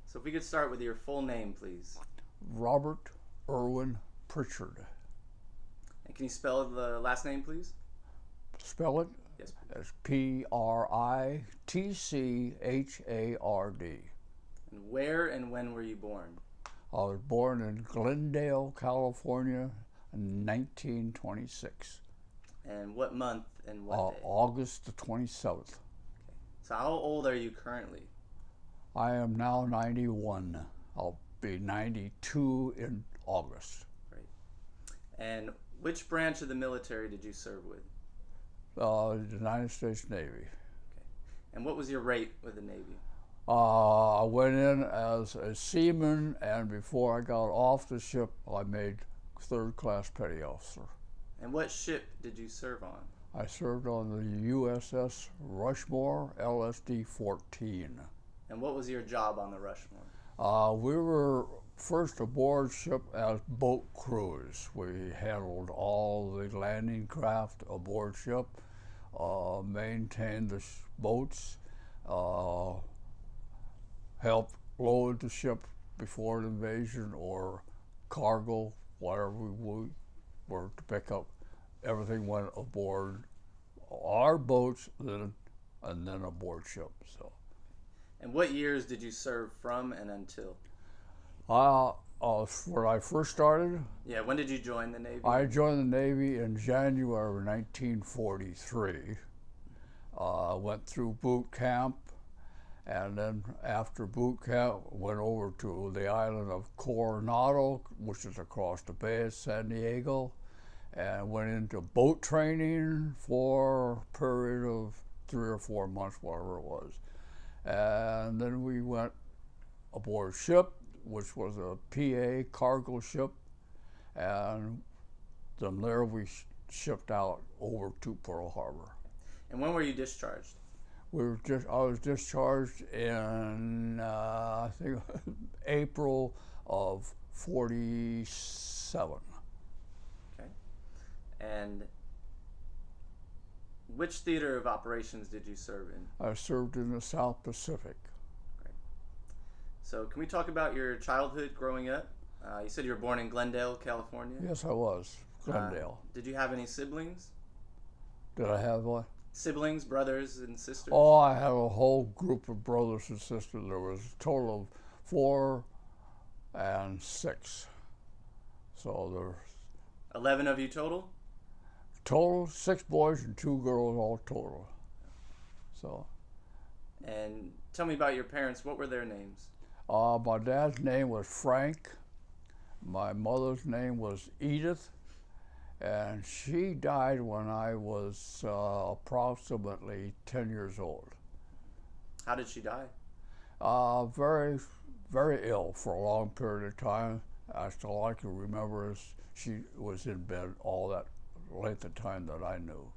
So if we could start with your full name, please. Robert Irwin Pritchard. And can you spell the last name, please? Spell it Yes, please. as Pritchard. And where and when were you born? I was born in Glendale, California in 1926. And what month and what day? August the 27th. So how old are you currently? I am now 91. I'll be 92 in August. Great. And which branch of the military did you serve with? The United States Navy. Okay. And what was your rate with the Navy? I went in as a seaman, and before I got off the ship, I made third-class petty officer. And what ship did you serve on? I served on the USS Rushmore LSD-14. And what was your job on the Rushmore? We were first aboard ship as boat crews. We handled all the landing craft aboard ship, maintained the boats, helped load the ship before an invasion or cargo, whatever we were to pick up. Everything went aboard our boats and then aboard ship. So. And what years did you serve from and until? When I first started, Yeah, when did you join the Navy? I joined the Navy in January of 1943. Went through boot camp, and then after boot camp, went over to the island of Coronado, which is across the bay of San Diego, and went into boat training for a period of 3 or 4 months, whatever it was. And then we went aboard ship, which was a PA cargo ship, and from there we shipped out over to Pearl Harbor. And when were you discharged? I was discharged in I think April of '47. Okay. And which theater of operations did you serve in? I served in the South Pacific. Great. So can we talk about your childhood growing up? You said you were born in Glendale, California. Yes, I was. Glendale. Did you have any siblings? Did I have what? Siblings, brothers, and sisters? Oh, I had a whole group of brothers and sisters. There was a total of 4 and 6. So there's 11 of you total? total 6 boys and 2 girls all total. So. And tell me about your parents. What were their names? My dad's name was Frank. My mother's name was Edith. And she died when I was approximately 10 years old. How did she die? Very, very ill for a long period of time. As all I can remember is she was in bed all that length of time that I knew,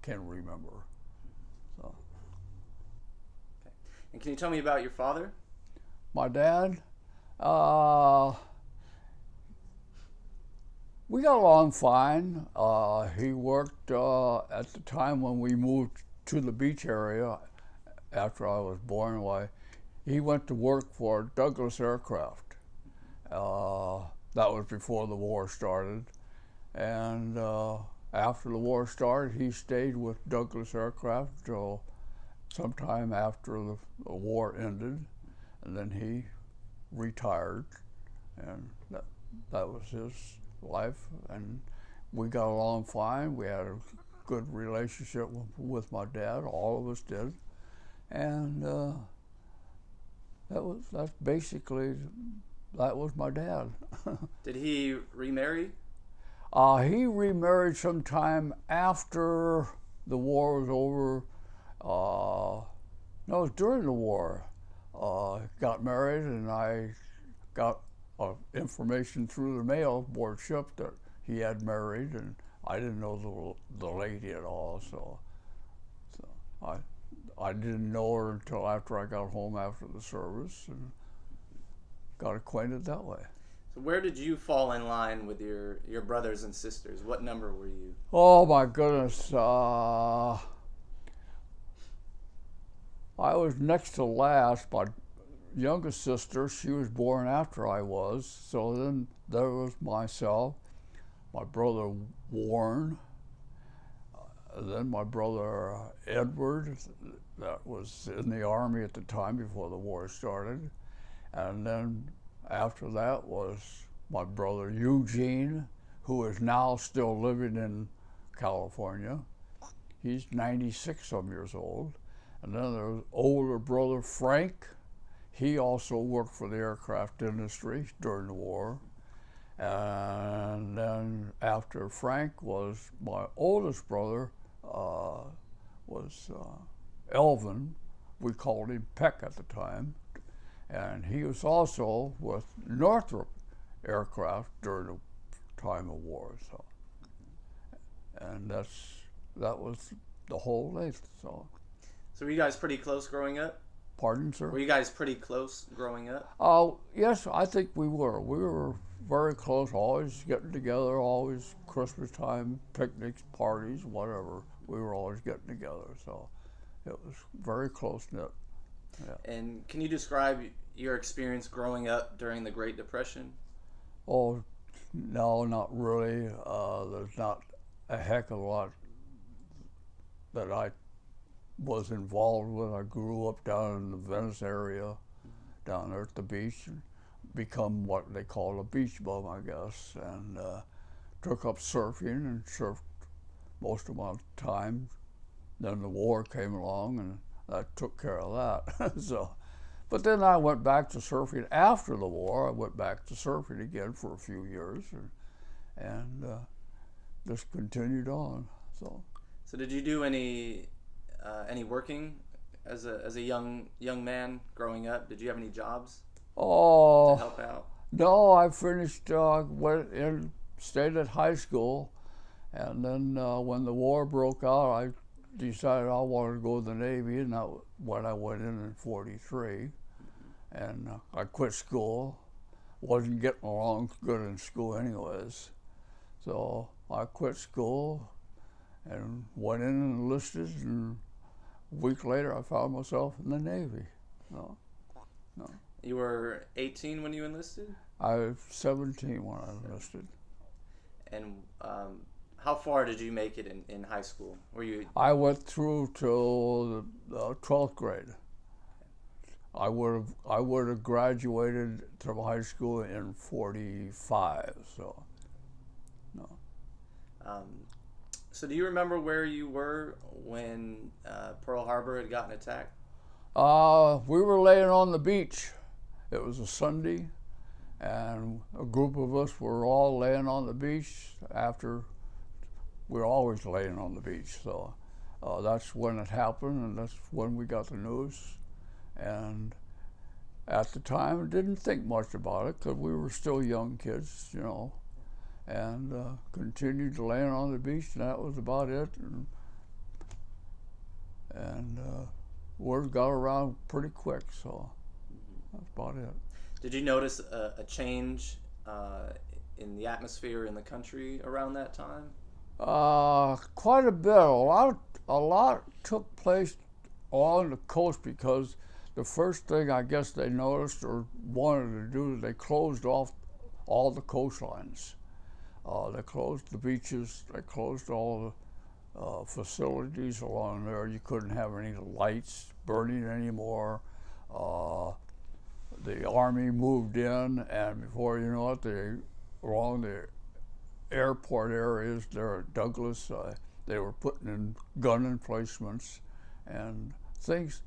can remember. So. Okay. And can you tell me about your father? My dad, we got along fine. He worked at the time when we moved to the beach area after I was born. He went to work for Douglas Aircraft. That was before the war started. And after the war started, he stayed with Douglas Aircraft until sometime after the war ended. And then he retired, and that was his life, and we got along fine. We had a good relationship with my dad. All of us did, and that was my dad. Did he remarry? He remarried sometime after the war was over. No, it was during the war. Got married, and I got information through the mail aboard ship that he had married, and I didn't know the lady at all, so I didn't know her until after I got home after the service and got acquainted that way. So where did you fall in line with your brothers and sisters? What number were you? Oh my goodness, I was next to last, but youngest sister, she was born after I was. So then there was myself, my brother Warren, then my brother Edward, that was in the Army at the time before the war started. And then after that was my brother Eugene, who is now still living in California. He's 96 some years old. And then there's older brother Frank. He also worked for the aircraft industry during the war. And then after Frank was my oldest brother, was Elvin. We called him Peck at the time. And he was also with Northrop Aircraft during the time of war. So, and that was the whole length. So were you guys pretty close growing up? Pardon, sir? Were you guys pretty close growing up? Yes, I think we were. We were very close, always getting together, always Christmas time, picnics, parties, whatever. We were always getting together, so it was very close-knit. Yeah. And can you describe your experience growing up during the Great Depression? Oh, no, not really. There's not a heck of a lot that I was involved with. I grew up down in the Venice area, down there at the beach, and become what they call a beach bum, I guess, and took up surfing and surfed most of my time. Then the war came along and that took care of that. So, but then I went back to surfing after the war. I went back to surfing again for a few years and just continued on. So did you do any working as a young man growing up? Did you have any jobs to help out? No, I finished, stayed at high school, and then when the war broke out, I decided I wanted to go to the Navy, and that's when I went in '43. And I quit school. Wasn't getting along good in school anyways. So I quit school and went in and enlisted, and a week later I found myself in the Navy. No. You were 18 when you enlisted? I was 17 when I enlisted. And how far did you make it in high school? Were you? I went through till the 12th grade. I would have graduated from high school in '45. So, no. So do you remember where you were when Pearl Harbor had gotten attacked? We were laying on the beach. It was a Sunday, and a group of us were all laying on the beach after. We're always laying on the beach, so that's when it happened, and that's when we got the news. And at the time, I didn't think much about it because we were still young kids, you know, and continued laying on the beach, and that was about it. And word got around pretty quick, so that's about it. Did you notice a change in the atmosphere in the country around that time? Quite a bit. A lot took place along the coast because the first thing I guess they noticed or wanted to do, they closed off all the coastlines. They closed the beaches. They closed all the facilities along there. You couldn't have any lights burning anymore. The Army moved in, and before you know it, along the airport areas there at Douglas, they were putting in gun emplacements, and things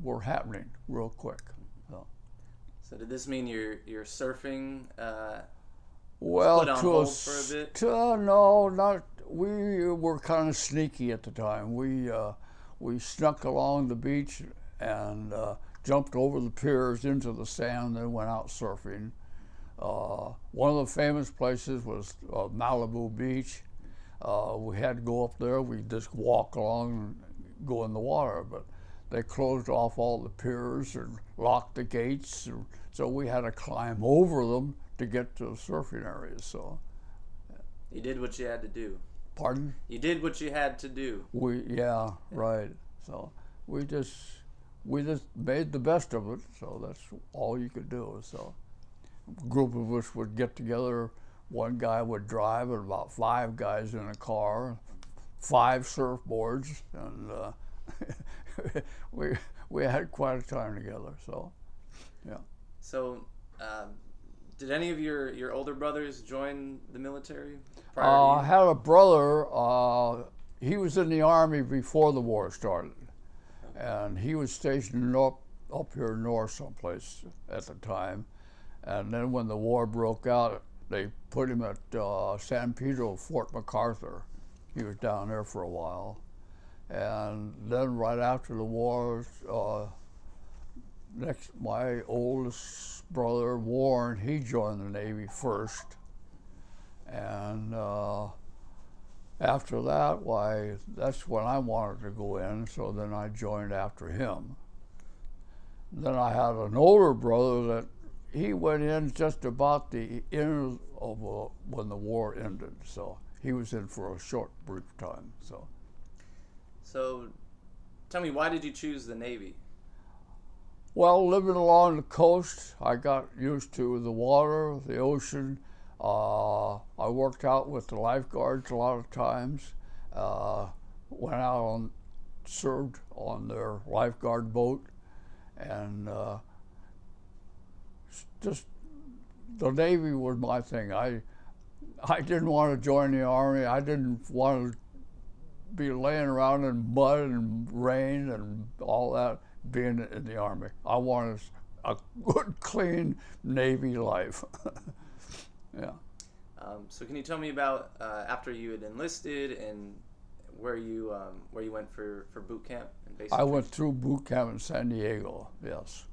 were happening real quick. So did this mean your surfing well, put on hold for a bit? No, not. We were kind of sneaky at the time. We snuck along the beach and jumped over the piers into the sand and went out surfing. One of the famous places was Malibu Beach. We had to go up there. We just walk along and go in the water, but they closed off all the piers and locked the gates, so we had to climb over them to get to the surfing areas. So you did what you had to do. Pardon? You did what you had to do. Yeah, right. So we just we just made the best of it. So that's all you could do. So a group of us would get together. One guy would drive, and about 5 guys in a car, 5 surfboards, and we had quite a time together. So, yeah. So, did any of your older brothers join the military prior to I you? had a brother. He was in the Army before the war started, and he was stationed up here north someplace at the time. And then when the war broke out, they put him at San Pedro, Fort MacArthur. He was down there for a while. And then right after the war, my oldest brother, Warren, he joined the Navy first. And after that, that's when I wanted to go in, so then I joined after him. Then I had an older brother that he went in just about the end of when the war ended, so he was in for a short, brief time. So, tell me, why did you choose the Navy? Well, living along the coast, I got used to the water, the ocean. I worked out with the lifeguards a lot of times. Went out served on their lifeguard boat, and just the Navy was my thing. I didn't want to join the Army. I didn't want to be laying around in mud and rain and all that being in the Army. I wanted a good, clean Navy life. Yeah. So can you tell me about after you had enlisted and where you went for boot camp and basic I went training? through boot camp in San Diego, yes.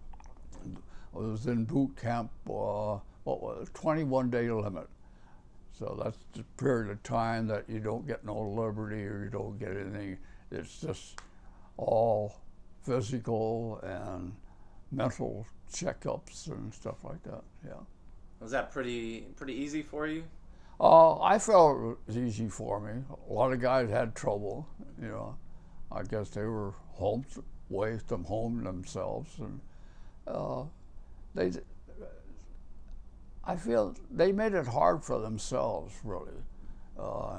I was in boot camp, what was it, 21-day limit. So that's the period of time that you don't get no liberty or you don't get anything. It's just all physical and mental checkups and stuff like that, yeah. Was that pretty easy for you? I felt it was easy for me. A lot of guys had trouble, you know. I guess they were away from home themselves, and I feel they made it hard for themselves, really.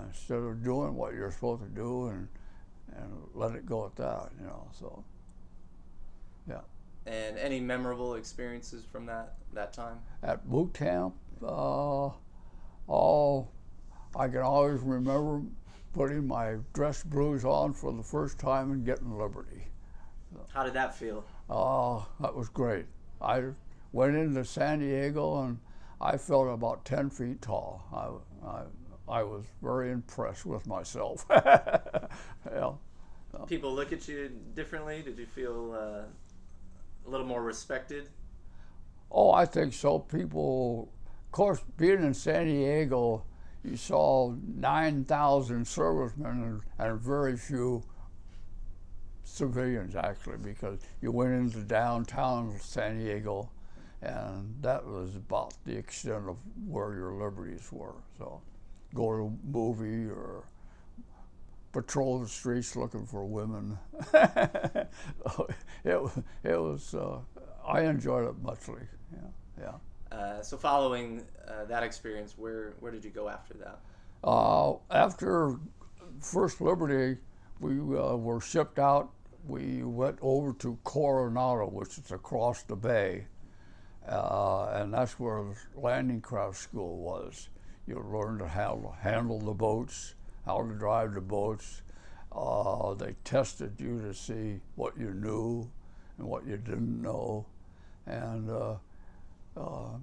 Instead of doing what you're supposed to do and let it go at that, you know. So, yeah. And any memorable experiences from that time? At boot camp, I can always remember putting my dress blues on for the first time and getting liberty. How did that feel? That was great. I went into San Diego and I felt about 10 feet tall. I was very impressed with myself. Yeah. People look at you differently? Did you feel a little more respected? Oh, I think so. People, of course, being in San Diego, you saw 9,000 servicemen and very few civilians, actually, because you went into downtown San Diego, and that was about the extent of where your liberties were. So, go to a movie or patrol the streets looking for women. it was I enjoyed it muchly. Yeah. So following that experience, where did you go after that? After First Liberty, we were shipped out. We went over to Coronado, which is across the bay, and that's where the landing craft school was. You learn to handle the boats, how to drive the boats. They tested you to see what you knew and what you didn't know, and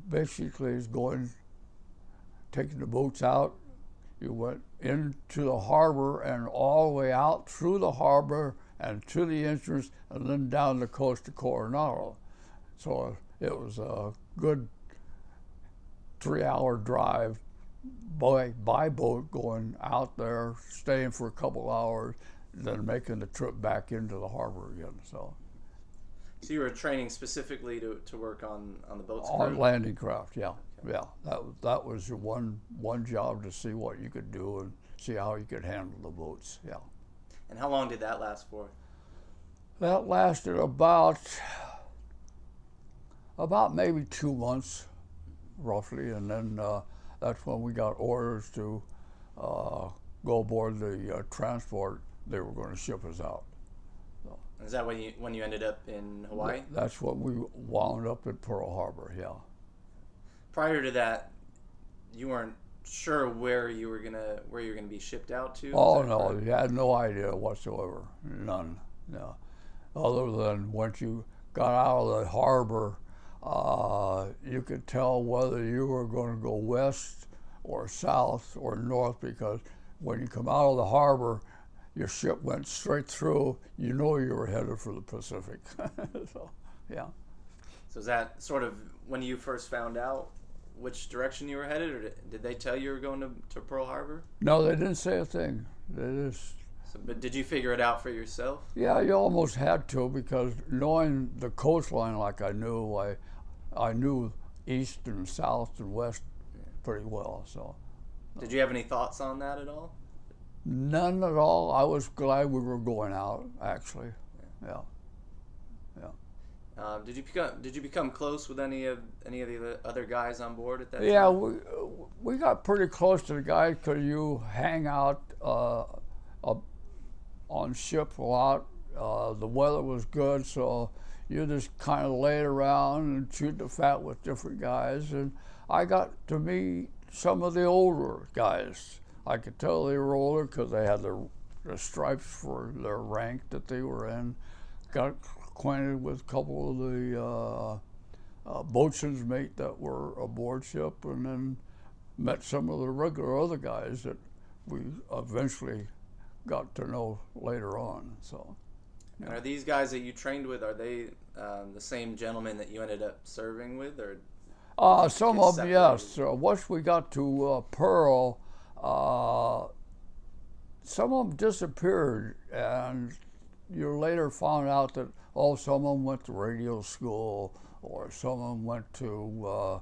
basically it's taking the boats out. You went into the harbor and all the way out through the harbor and to the entrance and then down the coast to Coronado. So it was a good 3-hour drive by boat, going out there, staying for a couple hours, then making the trip back into the harbor again. So you were training specifically to work on the boat's crew? On landing craft, yeah. Okay. Yeah, that was your one job, to see what you could do and see how you could handle the boats, yeah. And how long did that last for? That lasted about maybe 2 months, roughly, and then that's when we got orders to go aboard the transport they were going to ship us out. So, is that when you ended up in Hawaii? That's when we wound up at Pearl Harbor, yeah. Prior to that, you weren't sure where you were gonna be shipped out to? Oh no, you had no idea whatsoever, none. No, other than once you got out of the harbor, you could tell whether you were going to go west or south or north, because when you come out of the harbor, your ship went straight through. You know you were headed for the Pacific. So, yeah. So is that sort of when you first found out which direction you were headed, or did they tell you were going to Pearl Harbor? No, they didn't say a thing. They just. So, but did you figure it out for yourself? Yeah, you almost had to, because knowing the coastline like I knew east and south and west pretty well. So. Did you have any thoughts on that at all? None at all. I was glad we were going out, actually. Yeah. Did you become close with any of the other guys on board at that time? Yeah, we got pretty close to the guys because you hang out on ship a lot. The weather was good, so you just kind of laid around and chewed the fat with different guys. And I got to meet some of the older guys. I could tell they were older because they had the stripes for their rank that they were in. Got acquainted with a couple of the boatswain's mate that were aboard ship, and then met some of the regular other guys that we eventually got to know later on. So, yeah. And are these guys that you trained with, are they the same gentlemen that you ended up serving with, or? Some of them, yes. Once we got to Pearl, some of them disappeared, and you later found out that some of them went to radio school, or some of them went to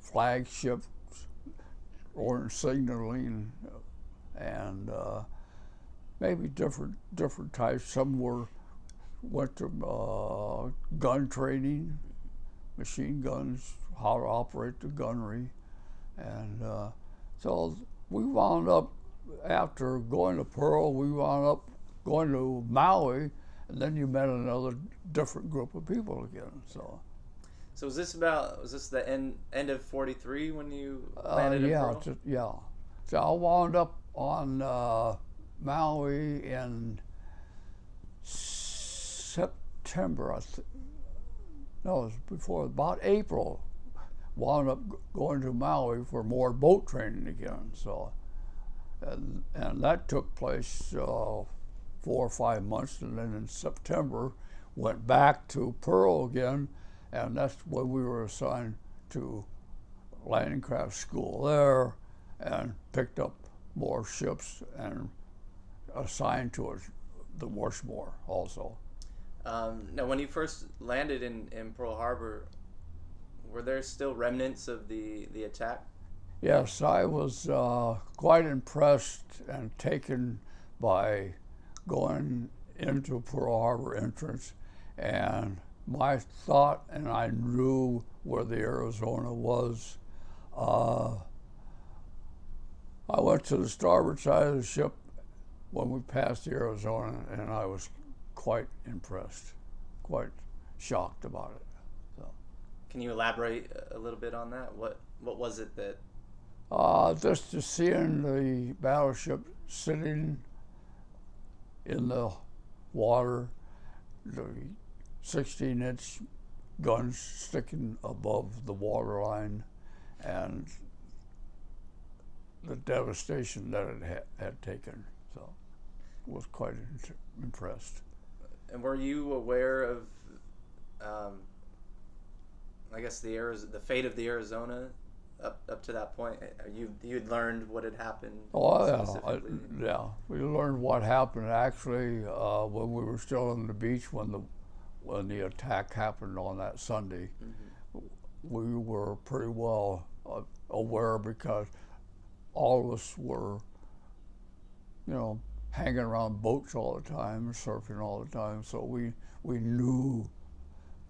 flagships or signaling, and maybe different types. Some went to gun training, machine guns, how to operate the gunnery, and so we wound up, after going to Pearl, we wound up going to Maui, and then you met another different group of people again. So was this the end of '43 when you landed in Pearl? Yeah. So I wound up on Maui in September. No, it was before, about April. Wound up going to Maui for more boat training again. So, and that took place 4 or 5 months, and then in September went back to Pearl again, and that's when we were assigned to landing craft school there, and picked up more ships and assigned to the Rushmore also. Now, when you first landed in Pearl Harbor, were there still remnants of the attack? Yes, I was quite impressed and taken by going into Pearl Harbor entrance, and my thought, and I knew where the Arizona was. I went to the starboard side of the ship when we passed the Arizona, and I was quite impressed, quite shocked about it. So, can you elaborate a little bit on that? What was it that? Just to seeing the battleship sitting in the water, the 16-inch guns sticking above the waterline, and the devastation that it had taken. So, was quite impressed. And were you aware of, I guess, the fate of the Arizona up to that point? You'd learned what had happened. Oh yeah, we learned what happened actually when we were still on the beach when the attack happened on that Sunday. Mm-hmm. We were pretty well aware, because all of us were, hanging around boats all the time, surfing all the time, so we knew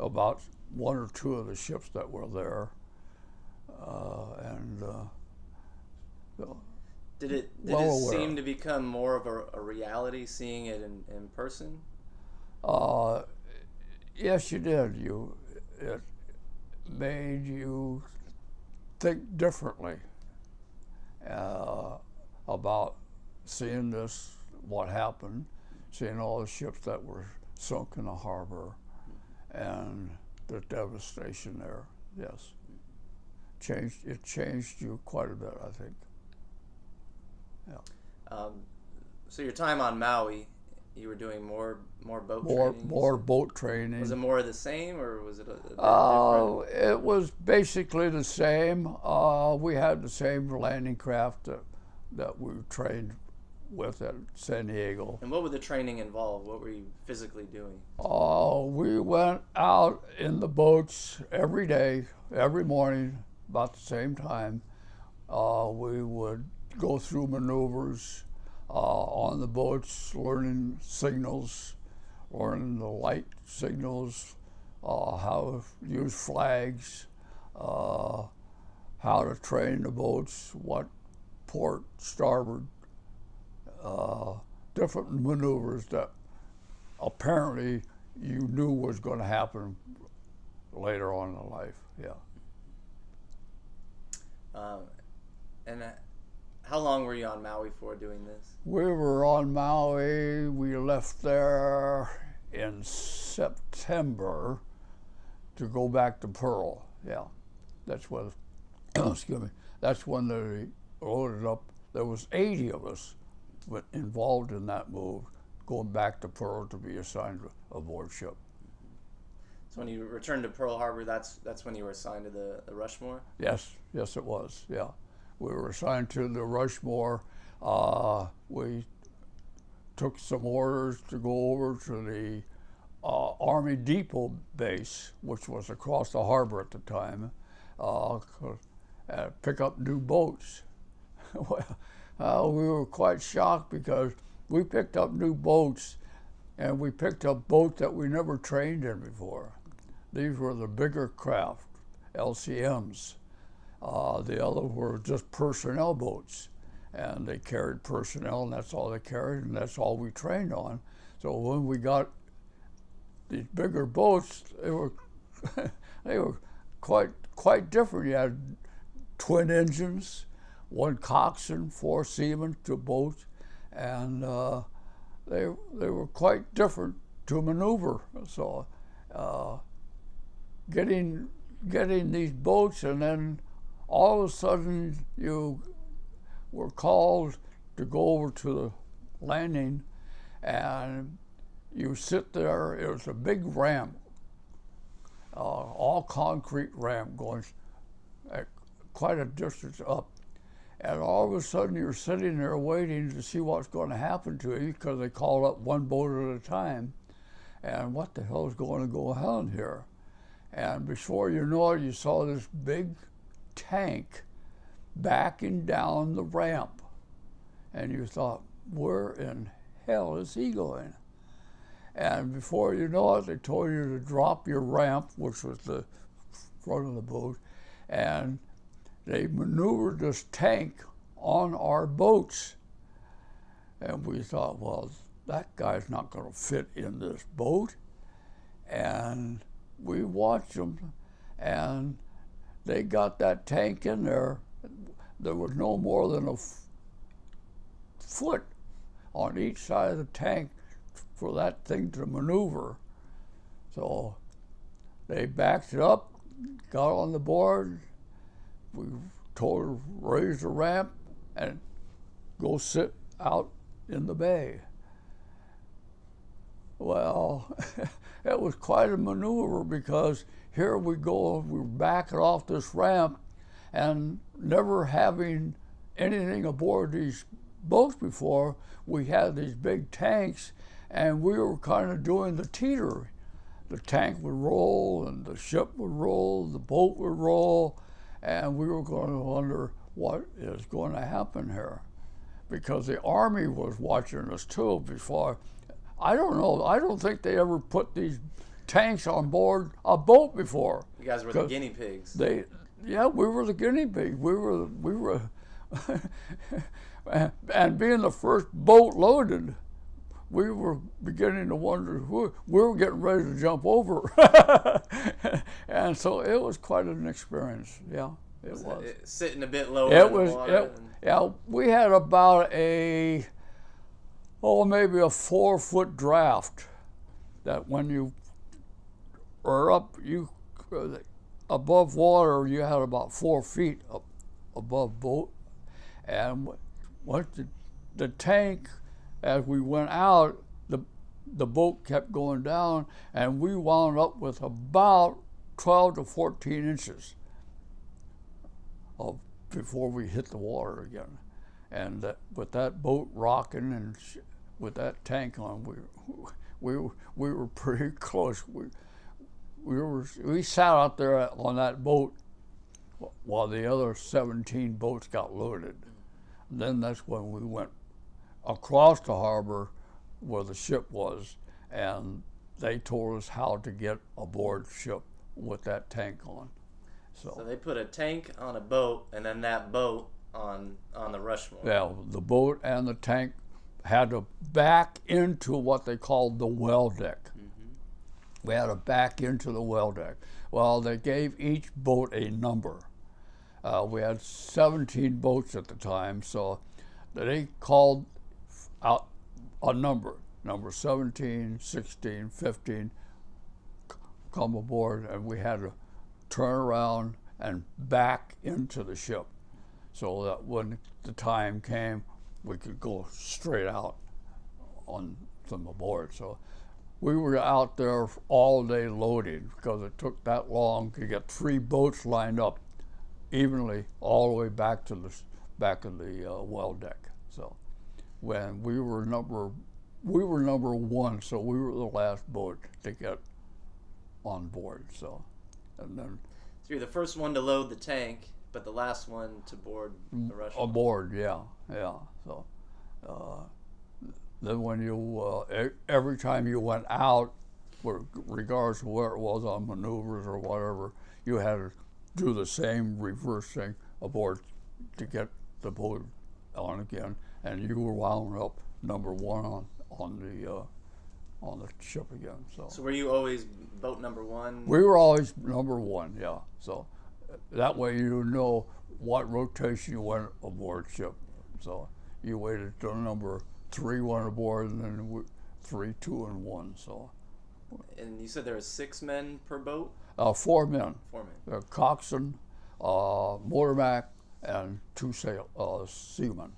about one or two of the ships that were there, and so did it seem to become more of a reality seeing it in person? Yes, you did. It made you think differently about seeing this, what happened, seeing all the ships that were sunk in the harbor, and the devastation there. Yes, it changed you quite a bit, I think. Yeah. So your time on Maui, you were doing more boat training? More boat training. Was it more of the same, or was it a bit different? It was basically the same. We had the same landing craft that we trained with at San Diego. And what would the training involve? What were you physically doing? We went out in the boats every day, every morning, about the same time. We would go through maneuvers on the boats, learning signals, learning the light signals, how to use flags, how to train the boats, what port, starboard, different maneuvers that apparently you knew was going to happen later on in life. Yeah. And how long were you on Maui for doing this? We were on Maui. We left there in September to go back to Pearl. Yeah, that's when. Excuse me. That's when they loaded up. There was 80 of us involved in that move, going back to Pearl to be assigned aboard ship. So when you returned to Pearl Harbor, that's when you were assigned to the Rushmore? Yes, it was. Yeah. We were assigned to the Rushmore. We took some orders to go over to the Army Depot base, which was across the harbor at the time, pick up new boats. Well, we were quite shocked because we picked up new boats, and we picked up boats that we never trained in before. These were the bigger craft, LCMs. The others were just personnel boats, and they carried personnel, and that's all they carried, and that's all we trained on. So when we got these bigger boats, they were they were quite different. You had twin engines, one coxswain, 4 seamen to boats, and they were quite different to maneuver. So getting these boats, and then all of a sudden you were called to go over to the landing, and you sit there. It was a big ramp, all concrete ramp going at quite a distance up. And all of a sudden you're sitting there waiting to see what's going to happen to you, because they call up one boat at a time. And what the hell is going to go on here? And before you know it, you saw this big tank backing down the ramp. And you thought, where in hell is he going? And before you know it, they told you to drop your ramp, which was the front of the boat, and they maneuvered this tank on our boats. And we thought, well, that guy's not going to fit in this boat. And we watched them, and they got that tank in there. There was no more than a foot on each side of the tank for that thing to maneuver. So they backed it up, got on the board. We told her, raise the ramp and go sit out in the bay. Well, it was quite a maneuver, because here we go, we're backing off this ramp, and never having anything aboard these boats before, we had these big tanks, and we were kind of doing the teeter. The tank would roll, and the ship would roll, the boat would roll, and we were going to wonder what is going to happen here. because the Army was watching us too before. I don't know. I don't think they ever put these tanks on board a boat before. You guys were the guinea pigs. Yeah, we were the guinea pigs. We were, and being the first boat loaded, we were beginning to wonder we were getting ready to jump over, and so it was quite an experience. Yeah, it was. Sitting a bit lower. It was. Yeah, we had about maybe a 4-foot draft. That when you are up, above water, you had about 4 feet up above boat, and once the tank, as we went out, the boat kept going down, and we wound up with about 12 to 14 inches before we hit the water again. And with that boat rocking and with that tank on, we were pretty close. We sat out there on that boat while the other 17 boats got loaded. Then that's when we went across the harbor where the ship was, and they told us how to get aboard ship with that tank on. So they put a tank on a boat, and then that boat on the Rushmore. Yeah, the boat and the tank had to back into what they called the well deck. Mm-hmm. We had to back into the well deck. Well, they gave each boat a number. We had 17 boats at the time, so they called out a number 17, 16, 15, come aboard, and we had to turn around and back into the ship so that when the time came, we could go straight out from aboard. So we were out there all day loading because it took that long to get 3 boats lined up evenly all the way back to the back of the well deck. So when we were number 1, so we were the last boat to get on board. So, and then you're the first one to load the tank, but the last one to board the Rushmore. Aboard, yeah. So then when you every time you went out, regardless of where it was on maneuvers or whatever, you had to do the same reverse thing aboard to get the boat on again, and you were wound up number 1 on the ship again. So were you always boat number 1? We were always number 1, yeah. So that way you know what rotation you went aboard ship. So you waited till number 3 went aboard, and then 3, 2, and 1. So. And you said there were 6 men per boat? 4 men. 4 men. Coxswain, motormac, and 2 seamen,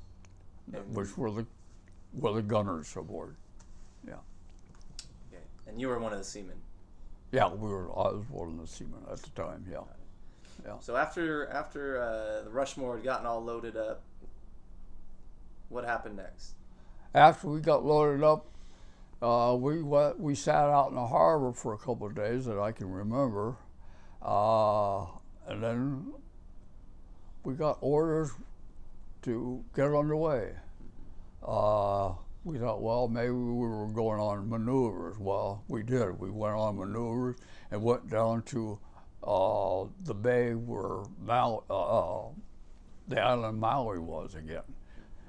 which were the gunners aboard. Yeah. Okay. And you were one of the seamen? Yeah, I was one of the seamen at the time. Yeah. Yeah. So after the Rushmore had gotten all loaded up, what happened next? After we got loaded up, we sat out in the harbor for a couple of days that I can remember, and then we got orders to get underway. We thought, well, maybe we were going on maneuvers. Well, we did. We went on maneuvers and went down to the bay where the island Maui was again.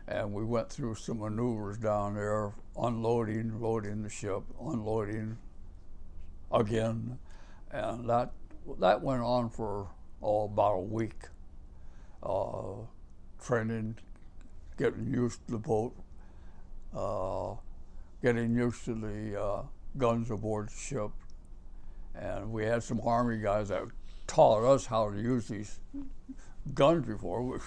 And we went through some maneuvers down there, unloading, loading the ship, unloading again. And that went on for about a week. Training, getting used to the boat, getting used to the guns aboard the ship. And we had some Army guys that taught us how to use these guns before.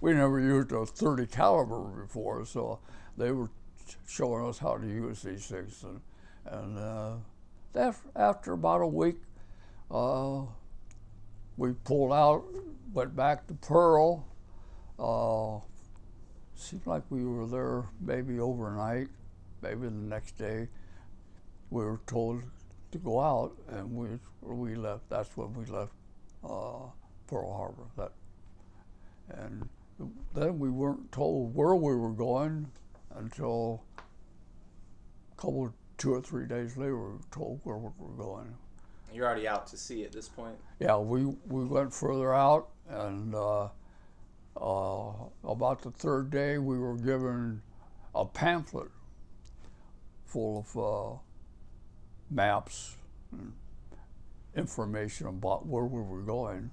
We never used a .30 caliber before, so they were showing us how to use these things. And after about a week, we pulled out, went back to Pearl. Seemed like we were there maybe overnight, maybe the next day. We were told to go out, and we left. That's when we left Pearl Harbor. And then we weren't told where we were going until a couple, 2 or 3 days later, we were told where we were going. You're already out to sea at this point? Yeah, we went further out, and about the third day, we were given a pamphlet full of maps and information about where we were going.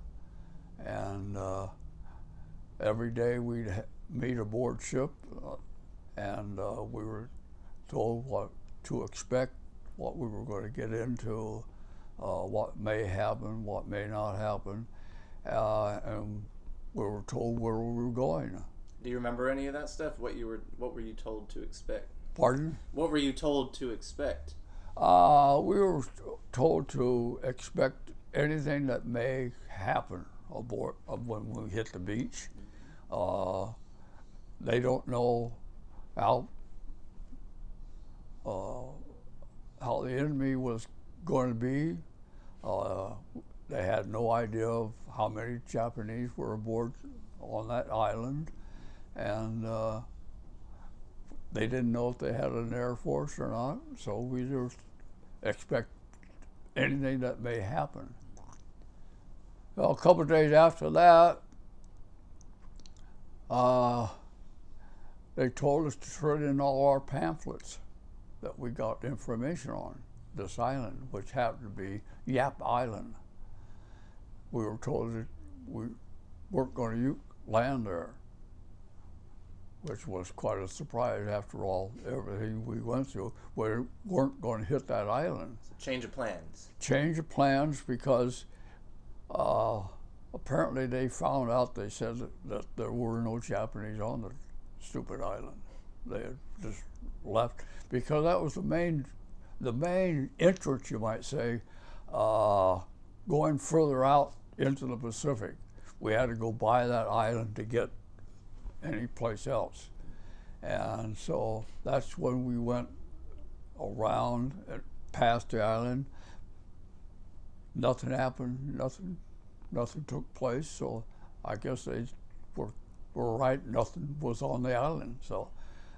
And every day we'd meet aboard ship, and we were told what to expect, what we were going to get into, what may happen, what may not happen, and we were told where we were going. Do you remember any of that stuff? What were you told to expect? Pardon? What were you told to expect? We were told to expect anything that may happen aboard when we hit the beach. They don't know how the enemy was going to be. They had no idea of how many Japanese were aboard on that island, and they didn't know if they had an air force or not, so we just expect anything that may happen. Well, a couple of days after that, they told us to turn in all our pamphlets that we got information on this island, which happened to be Yap Island. We were told that we weren't going to land there, which was quite a surprise after all, everything we went through. We weren't going to hit that island. Change of plans. Change of plans because apparently they found out, they said that there were no Japanese on the stupid island. They had just left because that was the main entrance, you might say, going further out into the Pacific. We had to go by that island to get any place else. And so that's when we went around and past the island. Nothing happened, nothing took place, so I guess they were right, nothing was on the island. So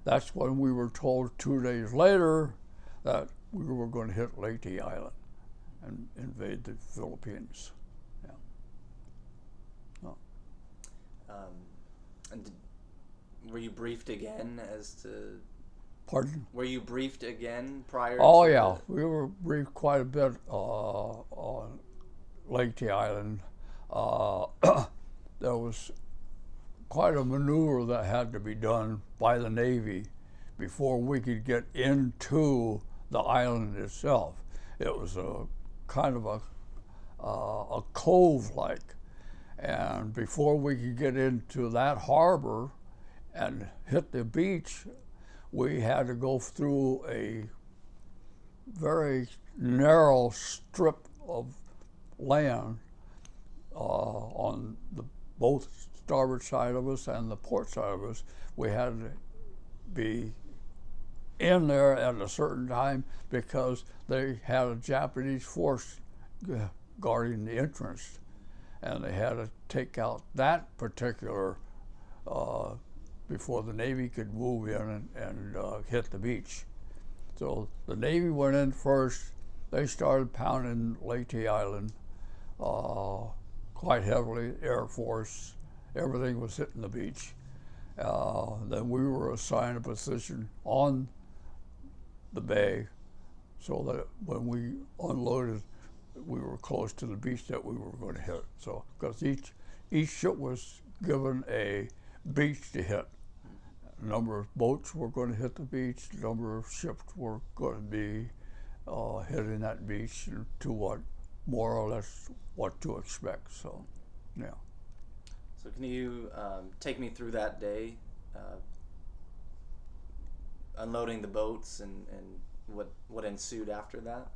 that's when we were told 2 days later that we were going to hit Leyte Island and invade the Philippines. Yeah. Oh. And were you briefed again as to? Pardon? Were you briefed again prior? Oh to yeah, we were briefed quite a bit on Leyte Island. There was quite a maneuver that had to be done by the Navy before we could get into the island itself. It was a kind of a cove-like, and before we could get into that harbor and hit the beach, we had to go through a very narrow strip of land on the both starboard side of us and the port side of us. We had to be in there at a certain time because they had a Japanese force guarding the entrance, and they had to take out that particular before the Navy could move in and hit the beach. So the Navy went in first. They started pounding Leyte Island quite heavily. Air Force, everything was hitting the beach. Then we were assigned a position on the bay so that when we unloaded, we were close to the beach that we were going to hit. So, because each ship was given a beach to hit. A number of boats were going to hit the beach, a number of ships were going to be hitting that beach to what, more or less what to expect, so, yeah. So can you take me through that day, unloading the boats and what ensued after that?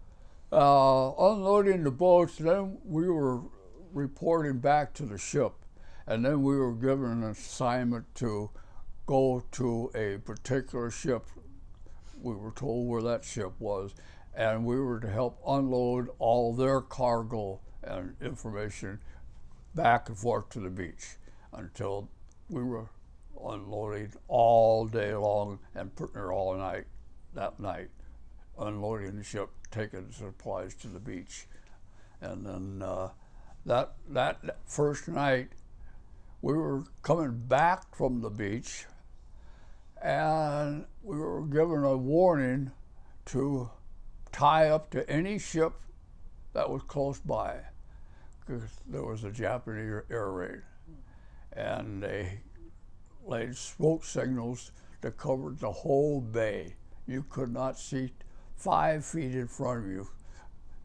Unloading the boats, then we were reporting back to the ship, and then we were given an assignment to go to a particular ship. We were told where that ship was, and we were to help unload all their cargo and information back and forth to the beach until we were unloading all day long and putting her all night, that night, unloading the ship, taking supplies to the beach. And then that first night, we were coming back from the beach, and we were given a warning to tie up to any ship that was close by, because there was a Japanese air raid. And they laid smoke signals that covered the whole bay. You could not see 5 feet in front of you.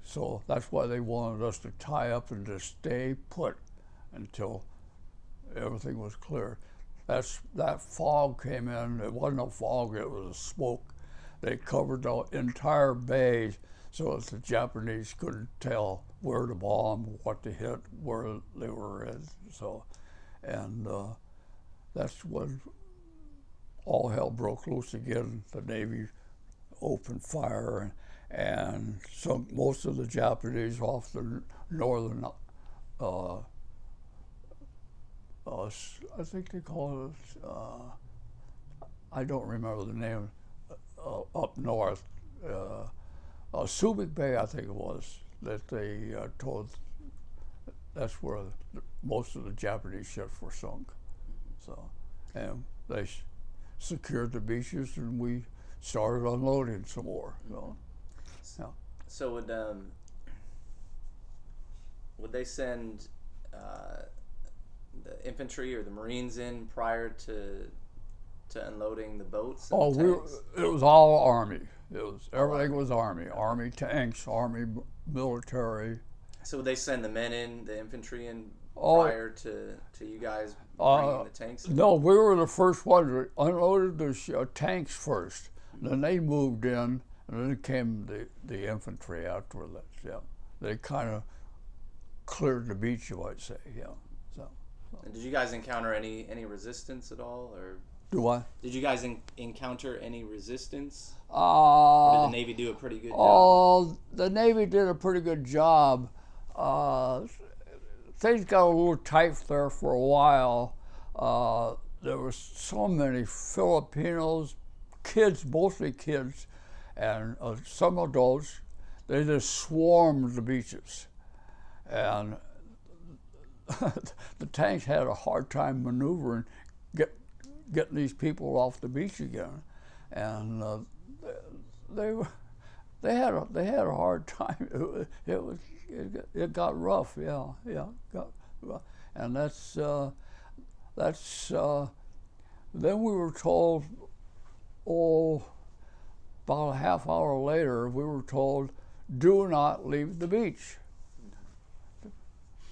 So that's why they wanted us to tie up and to stay put until everything was clear. That fog came in. It wasn't a fog, it was a smoke. They covered the entire bay so that the Japanese couldn't tell where to bomb, what to hit, where they were in. So, and that's when all hell broke loose again. The Navy opened fire and sunk most of the Japanese off the northern, I think they call it, I don't remember the name, up north, Subic Bay, I think it was, that they told, that's where most of the Japanese ships were sunk. So, and they secured the beaches, and we started unloading some more. So, yeah. So would they send the infantry or the Marines in prior to unloading the boats? Oh, it was all Army. Everything was Army. Army tanks, Army military. So would they send the men in, the infantry in, prior to you guys bringing the tanks in? No, we were the first ones that unloaded the tanks first. Then they moved in, and then came the infantry after that. Yeah, they kind of cleared the beach, you might say. Yeah. So. And did you guys encounter any resistance at all, or? Do I? Did you guys encounter any resistance? Or did the Navy do a pretty good job? The Navy did a pretty good job. Things got a little tight there for a while. There were so many Filipinos, kids, mostly kids, and some adults. They just swarmed the beaches. And the tanks had a hard time maneuvering, getting these people off the beach again, and they had a hard time. It got rough, yeah, got rough. And that's then we were told, about a half hour later, we were told, do not leave the beach.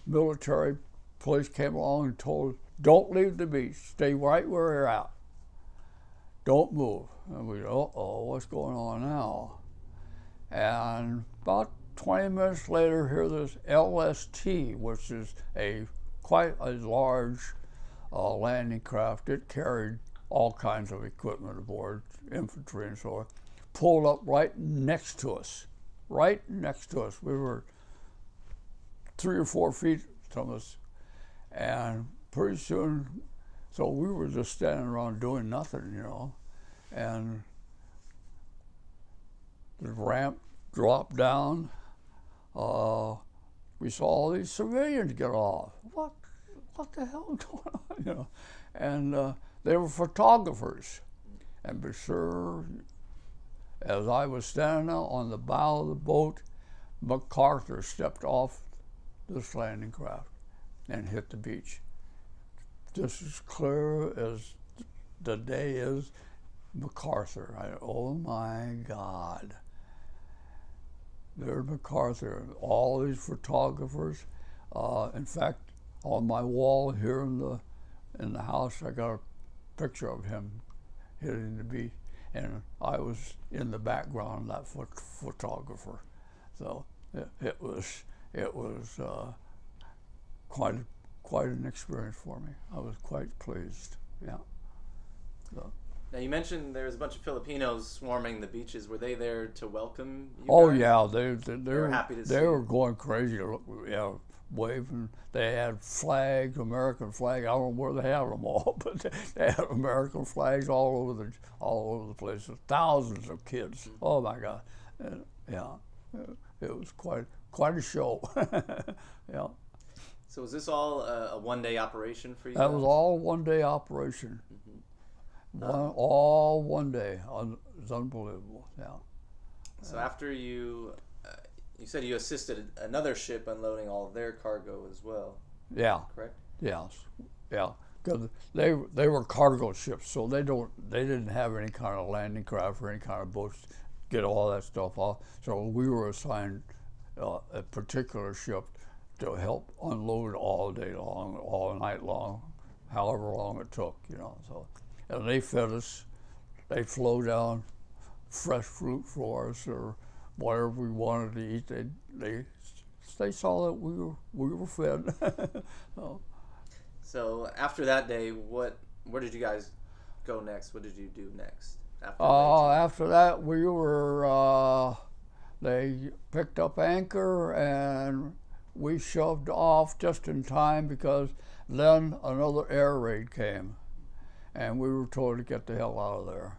Military police came along and told, don't leave the beach, stay right where you're at. Don't move. And we, what's going on now? And about 20 minutes later, here this LST, which is quite a large landing craft. It carried all kinds of equipment aboard, infantry and so on, pulled up right next to us. Right next to us. We were 3 or 4 feet from us. And pretty soon, so we were just standing around doing nothing, and the ramp dropped down. We saw all these civilians get off. What the hell is going on, And they were photographers. And be sure, as I was standing out on the bow of the boat, MacArthur stepped off this landing craft and hit the beach. Just as clear as the day is, MacArthur. Oh my God. There's MacArthur, all these photographers. In fact, on my wall here in the house, I got a picture of him hitting the beach, and I was in the background of that photographer. So it was quite an experience for me. I was quite pleased. Yeah. So. Now you mentioned there was a bunch of Filipinos swarming the beaches. Were they there to welcome you? Oh guys? Yeah, they were happy to see. They were going crazy. Yeah, waving. They had flags, American flag. I don't know where they had them all, but they had American flags all over the place. Thousands of kids. Oh my God! And, yeah, it was quite a show. Yeah. So was this all a one-day operation for you? That was all one-day operation. All one day. It's unbelievable. Yeah. So after you said you assisted another ship unloading all of their cargo as well. Yeah. Correct? Yes. Yeah. Because they were cargo ships, so they didn't have any kind of landing craft or any kind of boats to get all that stuff off. So we were assigned a particular ship to help unload all day long, all night long, however long it took, So, and they fed us. They flow down fresh fruit for us or whatever we wanted to eat. They saw that we were fed. So after that day, where did you guys go next? What did you do next? After that, we were. They picked up anchor and we shoved off just in time because then another air raid came, and we were told to get the hell out of there.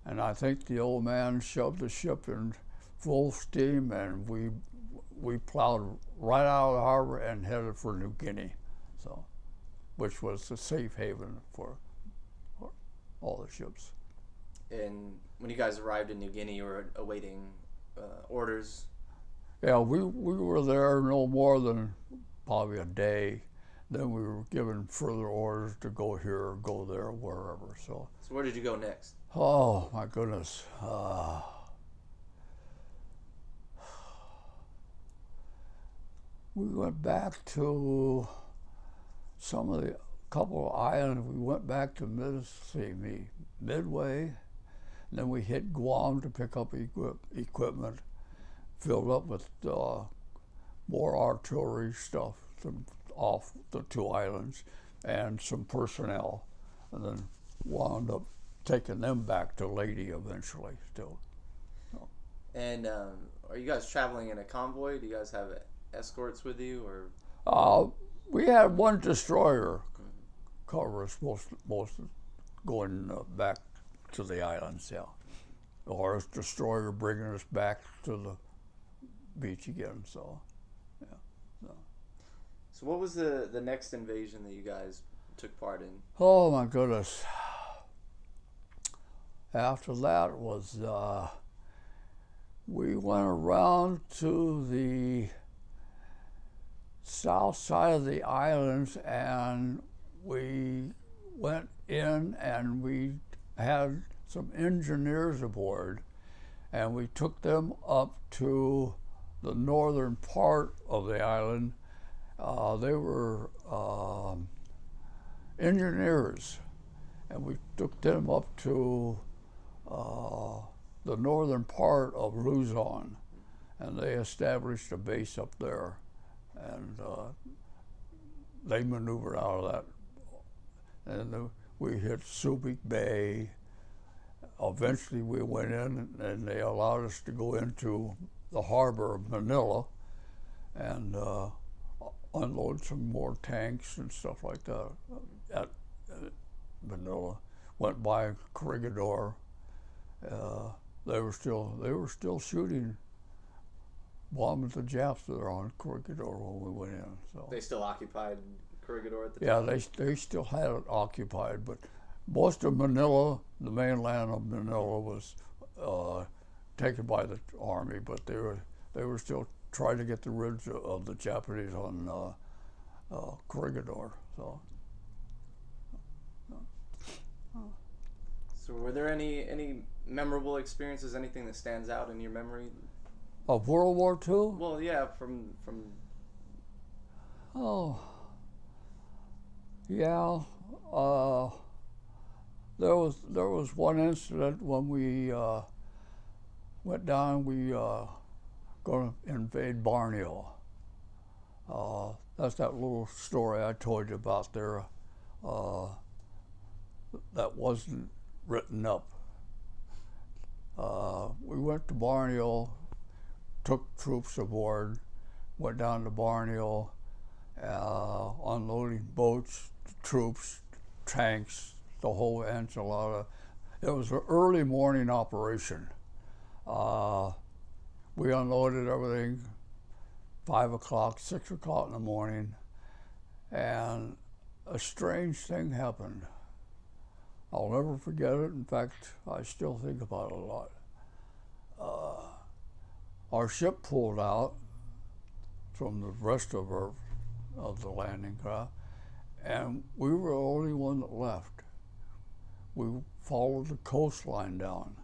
And I think the old man shoved the ship in full steam, and we plowed right out of the harbor and headed for New Guinea, so, which was a safe haven for all the ships. And when you guys arrived in New Guinea, you were awaiting orders? Yeah, we were there no more than probably a day. Then we were given further orders to go here, go there, wherever. So where did you go next? Oh my goodness. We went back to couple of islands. We went back to Midway. And then we hit Guam to pick up equipment, filled up with more artillery stuff off the two islands and some personnel, and then wound up taking them back to Lady eventually still. So. And are you guys traveling in a convoy? Do you guys have escorts with you, or? We had one destroyer cover us most going back to the islands, yeah. Or a destroyer bringing us back to the beach again, so, yeah. So what was the next invasion that you guys took part in? Oh my goodness. After that was, we went around to the south side of the islands, and we went in and we had some engineers aboard, and we took them up to the northern part of the island. They were engineers, and we took them up to the northern part of Luzon, and they established a base up there, and they maneuvered out of that. And we hit Subic Bay. Eventually we went in and they allowed us to go into the harbor of Manila and unload some more tanks and stuff like that at Manila. Went by Corregidor. They were still shooting, bombing the Japs there on Corregidor when we went in. So they still occupied Corregidor at the time? Yeah, they still had it occupied, but most of Manila, the mainland of Manila, was taken by the army, but they were still trying to get rid of the Japanese on Corregidor. So were there any memorable experiences, anything that stands out in your memory? Of World War II? Well, yeah, from. Oh, yeah. There was one incident when we went down. We going to invade Borneo. That's that little story I told you about there. That wasn't written up. We went to Borneo, took troops aboard, went down to Borneo. unloading boats, troops, tanks, the whole enchilada. It was an early morning operation. We unloaded everything 5 o'clock, 6 o'clock in the morning, and a strange thing happened. I'll never forget it. In fact, I still think about it a lot. Our ship pulled out from the rest of the landing craft, and we were the only one that left. We followed the coastline down.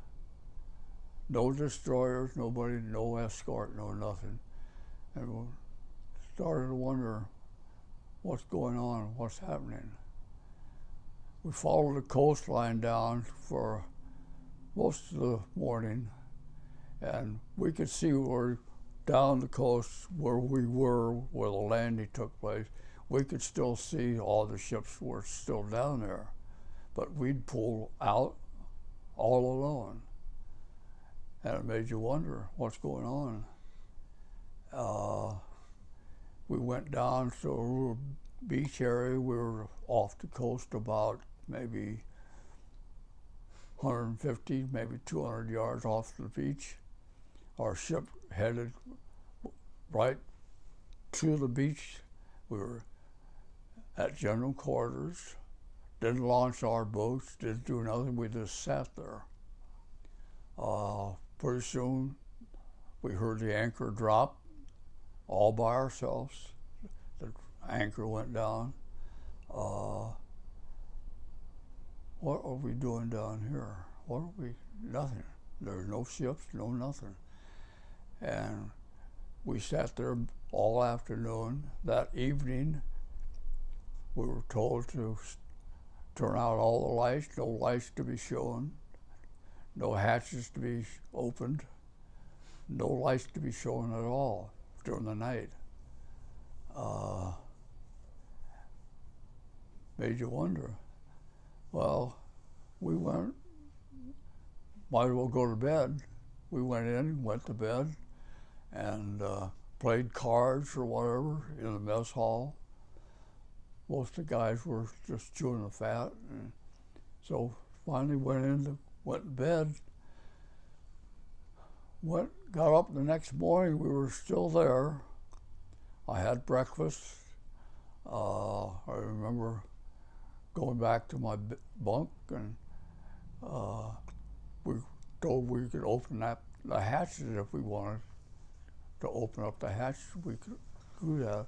No destroyers, nobody, no escort, no nothing. And we started to wonder what's going on, what's happening. We followed the coastline down for most of the morning, and we could see where down the coast where we were, where the landing took place, we could still see all the ships were still down there. But we'd pulled out all alone. And it made you wonder what's going on. We went down to a little beach area. We were off the coast about maybe 150, maybe 200 yards off the beach. Our ship headed right to the beach. We were at general quarters, didn't launch our boats, didn't do nothing, we just sat there. Pretty soon we heard the anchor drop all by ourselves. The anchor went down. What are we doing down here? What are we? Nothing. There's no ships, no nothing. And we sat there all afternoon. That evening, we were told to turn out all the lights, no lights to be shown, no hatches to be opened, no lights to be shown at all during the night. Made you wonder. Well, we went, might as well go to bed. We went in, went to bed, and played cards or whatever in the mess hall. Most of the guys were just chewing the fat. And so finally went to bed. Got up the next morning, we were still there. I had breakfast. I remember going back to my bunk, and we told we could open up the hatches if we wanted to open up the hatch. We could do that.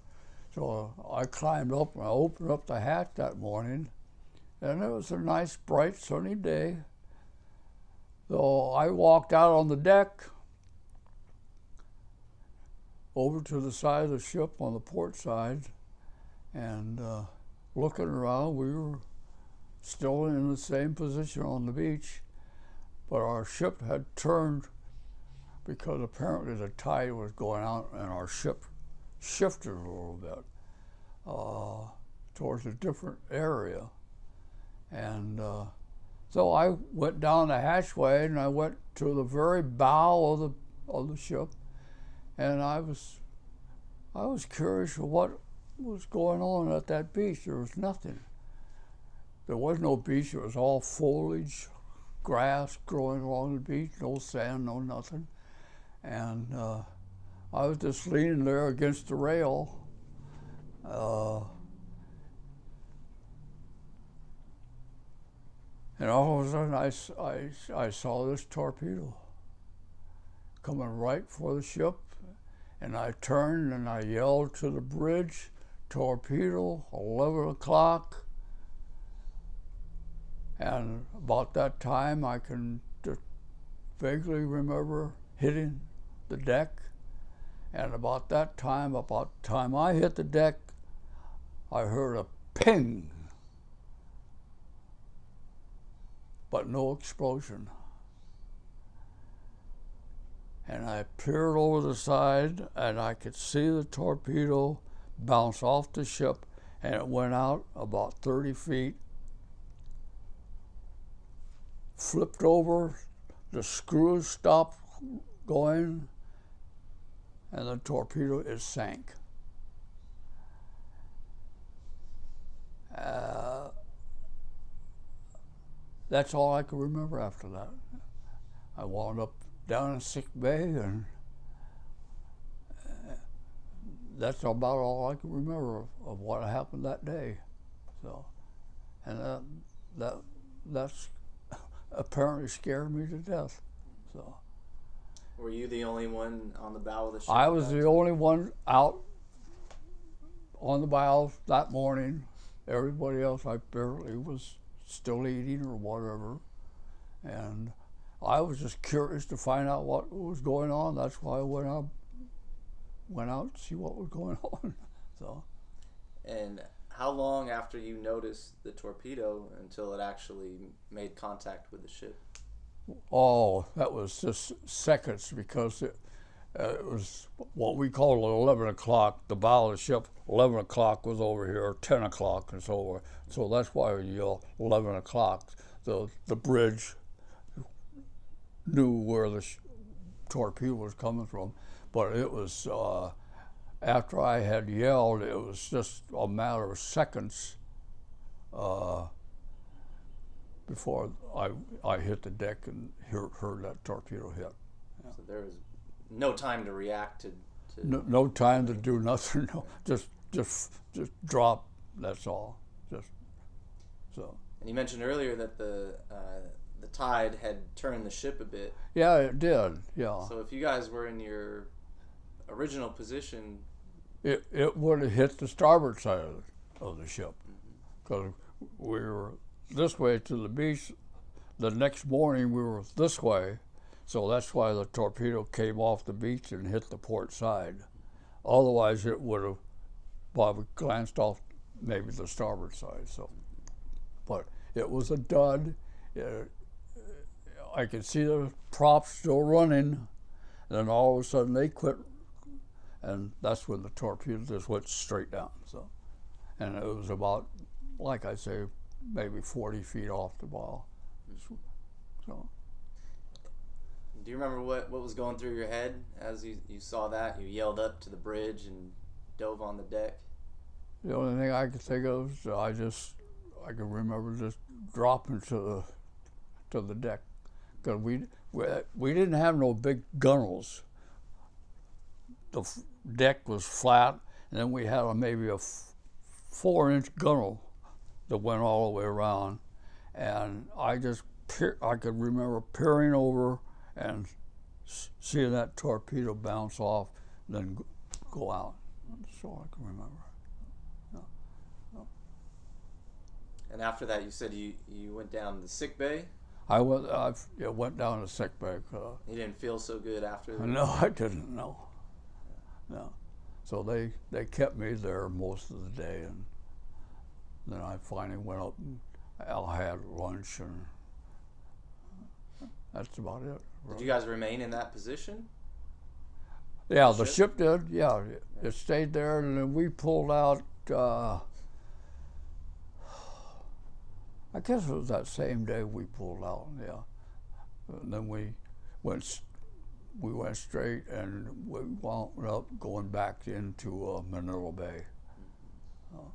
So I climbed up and I opened up the hatch that morning, and it was a nice, bright, sunny day. So I walked out on the deck over to the side of the ship on the port side, and looking around, we were still in the same position on the beach, but our ship had turned because apparently the tide was going out and our ship shifted a little bit towards a different area. And so I went down the hatchway and I went to the very bow of the ship, and I was curious of what was going on at that beach. There was nothing. There was no beach. It was all foliage, grass growing along the beach, no sand, no nothing. And I was just leaning there against the rail. And all of a sudden I saw this torpedo coming right for the ship, and I turned and I yelled to the bridge, "Torpedo, 11 o'clock." And about that time I can just vaguely remember hitting the deck. And about the time I hit the deck, I heard a ping, but no explosion. And I peered over the side and I could see the torpedo bounce off the ship, and it went out about 30 feet, flipped over, the screws stopped going, and the torpedo, it sank. that's all I can remember after that. I wound up down in sick bay, and that's about all I can remember of what happened that day. So, and that's apparently scared me to death. So. Were you the only one on the bow of the ship? I was the only one out on the bow that morning. Everybody else apparently was still eating or whatever. And I was just curious to find out what was going on. That's why I went out to see what was going on. So. And how long after you noticed the torpedo until it actually made contact with the ship? Oh, that was just seconds, because it was what we call 11 o'clock. The bow of the ship, 11 o'clock was over here, 10 o'clock and so on. So that's why we yell 11 o'clock. The bridge knew where the torpedo was coming from. But it was, after I had yelled, it was just a matter of seconds before I hit the deck and heard that torpedo hit. Yeah. So there was no time to react to no time to do nothing. No, just drop. That's all. Just so. And you mentioned earlier that the tide had turned the ship a bit. Yeah, it did. Yeah. So if you guys were in your original position, it would have hit the starboard side of the ship, because we were this way to the beach. The next morning we were this way, so that's why the torpedo came off the beach and hit the port side. Otherwise it would have probably glanced off maybe the starboard side. So, but it was a dud. I could see the props still running, and then all of a sudden they quit, and that's when the torpedo just went straight down. So, and it was about, like I say, maybe 40 feet off the bow. So. Do you remember what was going through your head as you saw that? You yelled up to the bridge and dove on the deck? The only thing I could think of is I can remember just dropping to the deck, because we didn't have no big gunnels. The deck was flat, and then we had maybe a 4-inch gunnel that went all the way around, and I could remember peering over and seeing that torpedo bounce off, then go out. That's all I can remember. No. No. And after that, you said you went down to the sick bay? I went down to sick bay. You didn't feel so good after that? No, I didn't. No. No. So they kept me there most of the day, and then I finally went up and I had lunch, and that's about it. Did you guys remain in that position? Yeah, the ship did. Yeah, it stayed there, and then we pulled out. I guess it was that same day we pulled out. Yeah, and then we went straight, and we wound up going back into Manila Bay. Yeah.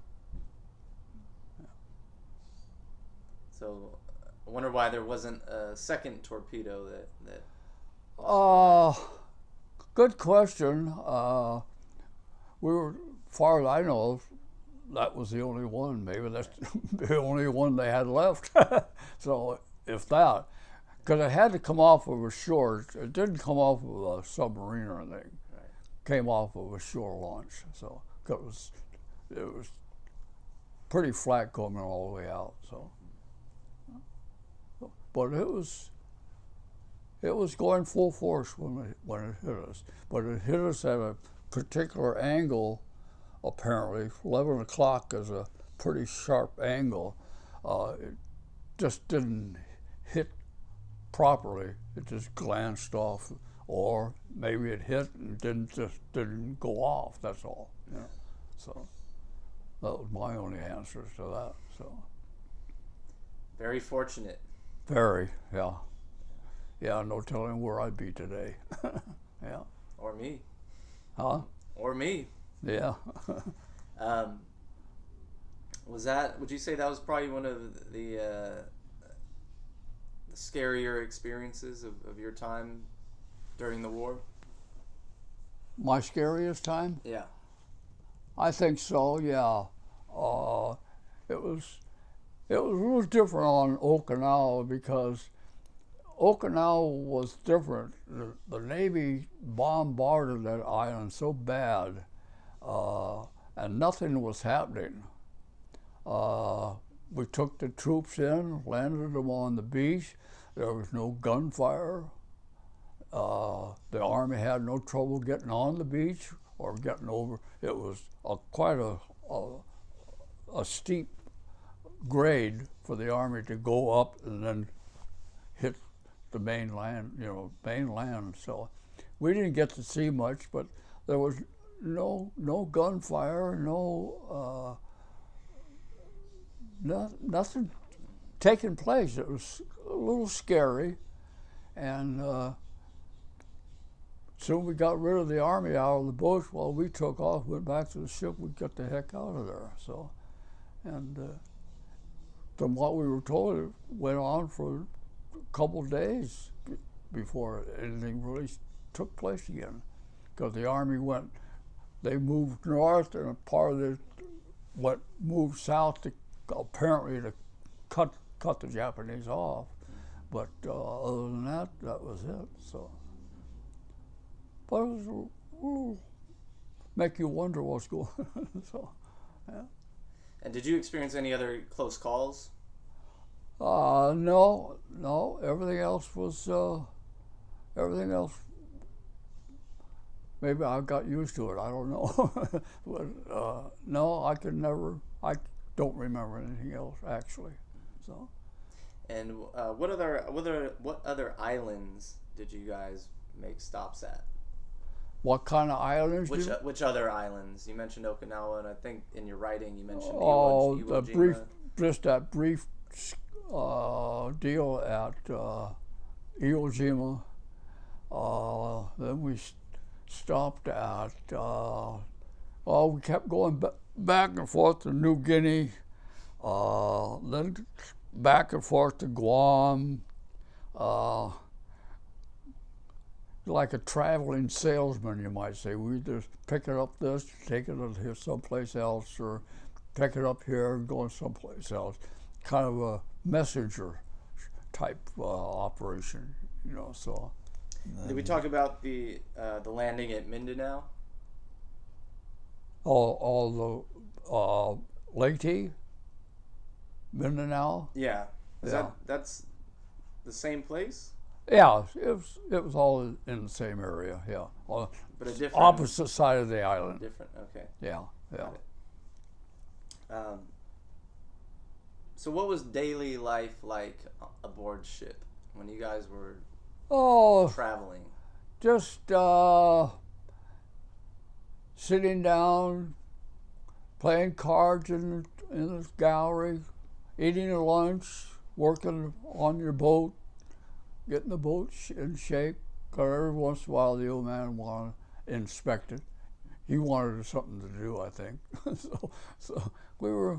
So I wonder why there wasn't a second torpedo that. Good question. We were, far as I know, that was the only one. Maybe that's the only one they had left. So if that, because it had to come off of a shore. It didn't come off of a submarine or anything. Right. Came off of a shore launch. So it was pretty flat coming all the way out. So, but it was going full force when it hit us. But it hit us at a particular angle. Apparently, 11 o'clock is a pretty sharp angle. It just didn't hit properly. It just glanced off, or maybe it hit and didn't go off. That's all. Yeah. So that was my only answers to that. So very fortunate. Very, yeah. Yeah, no telling where I'd be today. Yeah. Or me. Huh? Or me. Yeah. Would you say that was probably one of the scarier experiences of your time during the war? My scariest time? Yeah. I think so, yeah. It was a little different on Okinawa because Okinawa was different. The Navy bombarded that island so bad, and nothing was happening. We took the troops in, landed them on the beach. There was no gunfire. The Army had no trouble getting on the beach or getting over. It was quite a steep grade for the Army to go up and then hit the mainland. So we didn't get to see much, but there was no gunfire, nothing taking place. It was a little scary, and soon we got rid of the Army out of the boats. While we took off, went back to the ship. We got the heck out of there. So, and from what we were told, it went on for a couple of days before anything really took place again, because the Army they moved north, and a part of it moved south to apparently to cut the Japanese off. But other than that, that was it. So, but it was make you wonder what's going on. So, yeah. And did you experience any other close calls? No. Everything else was maybe I got used to it. I don't know. But no, I don't remember anything else actually. So. And what other islands did you guys make stops at? What kind of islands? Which other islands? You mentioned Okinawa, and I think in your writing you mentioned Iwo Jima. that brief deal at Iwo Jima. Then we stopped at. We kept going back and forth to New Guinea. Then back and forth to Guam. Like a traveling salesman, you might say. We just pick it up this, take it here someplace else, or pick it up here and go someplace else. Kind of a messenger type operation, So. Did we talk about the landing at Mindanao? All the Leyte, Mindanao. Yeah. That's the same place? Yeah, it was all in the same area. Yeah, but a different opposite side of the island. Different. Okay. Yeah. So what was daily life like aboard ship when you guys were traveling? Just sitting down, playing cards in the gallery, eating a lunch, working on your boat, getting the boat in shape. Because every once in a while the old man wanted to inspect it. He wanted something to do, I think. so we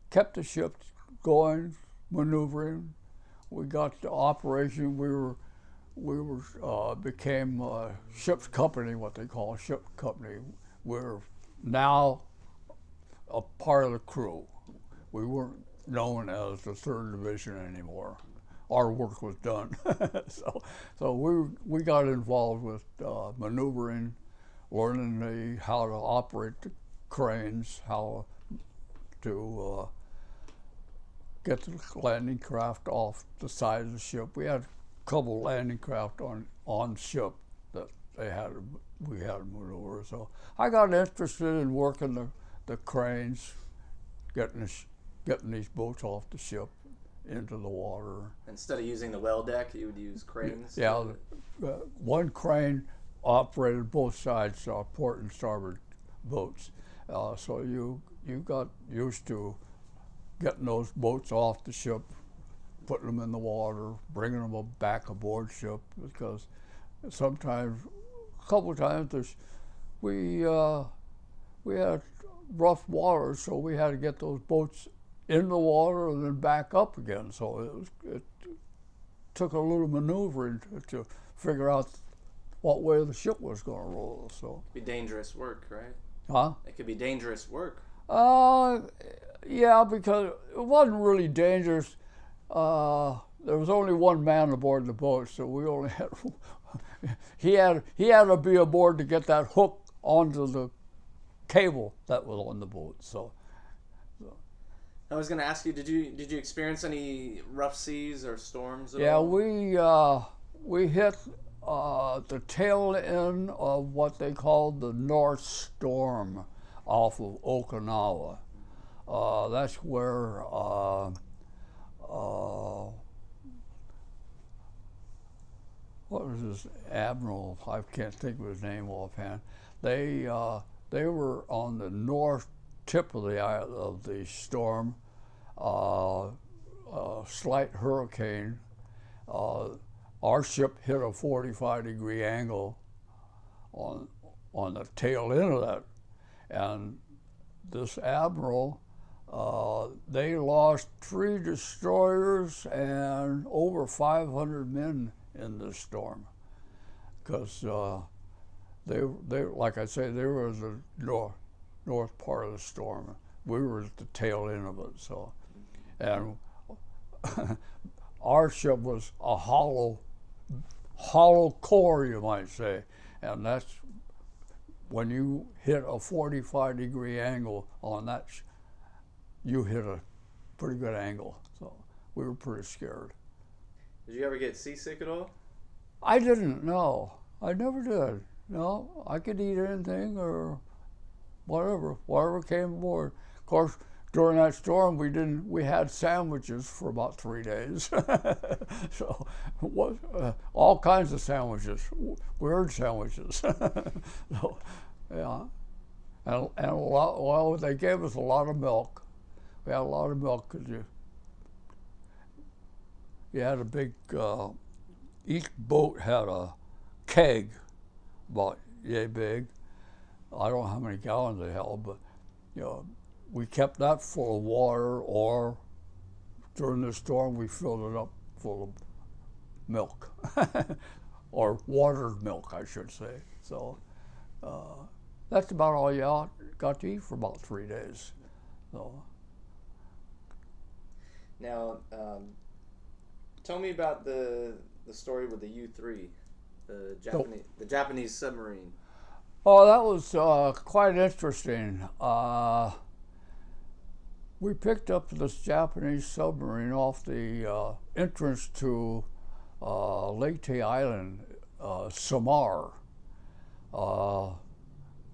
kept the ship going, maneuvering. We got to operation. We became a ship's company, what they call a ship company. We're now a part of the crew. We weren't known as the 3rd Division anymore. Our work was done. so we got involved with maneuvering, learning how to operate the cranes, how to get the landing craft off the side of the ship. We had a couple landing craft on ship that we had to maneuver. So I got interested in working the cranes, getting these boats off the ship into the water. Instead of using the well deck, you would use cranes? Yeah, one crane operated both sides, port and starboard boats. So you got used to getting those boats off the ship, putting them in the water, bringing them back aboard ship, because sometimes, a couple of times, we had rough water, so we had to get those boats in the water and then back up again. So it took a little maneuvering to figure out what way the ship was going to roll. So be dangerous work, right? Huh? It could be dangerous work. Yeah, because it wasn't really dangerous. There was only one man aboard the boat, so we only had. he had to be aboard to get that hook onto the cable that was on the boat. So. I was going to ask you, did you experience any rough seas or storms at Yeah, all? we hit the tail end of what they called the North Storm off of Okinawa. That's where what was his admiral? I can't think of his name offhand. They were on the north tip of the storm. Slight hurricane. Our ship hit a 45-degree angle on the tail end of that, and this admiral, they lost 3 destroyers and over 500 men in this storm, because they like I say, they were the north part of the storm. We were at the tail end of it. So, and our ship was a hollow core, you might say, and that's when you hit a 45-degree angle on that, you hit a pretty good angle. So we were pretty scared. Did you ever get seasick at all? I didn't. No, I never did. No, I could eat anything or whatever came aboard. Of course, during that storm, we had sandwiches for about 3 days. So, all kinds of sandwiches, weird sandwiches. So, yeah, and a lot. Well, they gave us a lot of milk. We had a lot of milk because you had a big. Each boat had a keg, about yay big. I don't know how many gallons they held, but we kept that full of water, or during the storm we filled it up full of milk, or watered milk, I should say. So that's about all you got to eat for about 3 days. So. Now, tell me about the story with the U-3, the Japanese submarine. Oh, that was quite interesting. We picked up this Japanese submarine off the entrance to Leyte Island, Samar.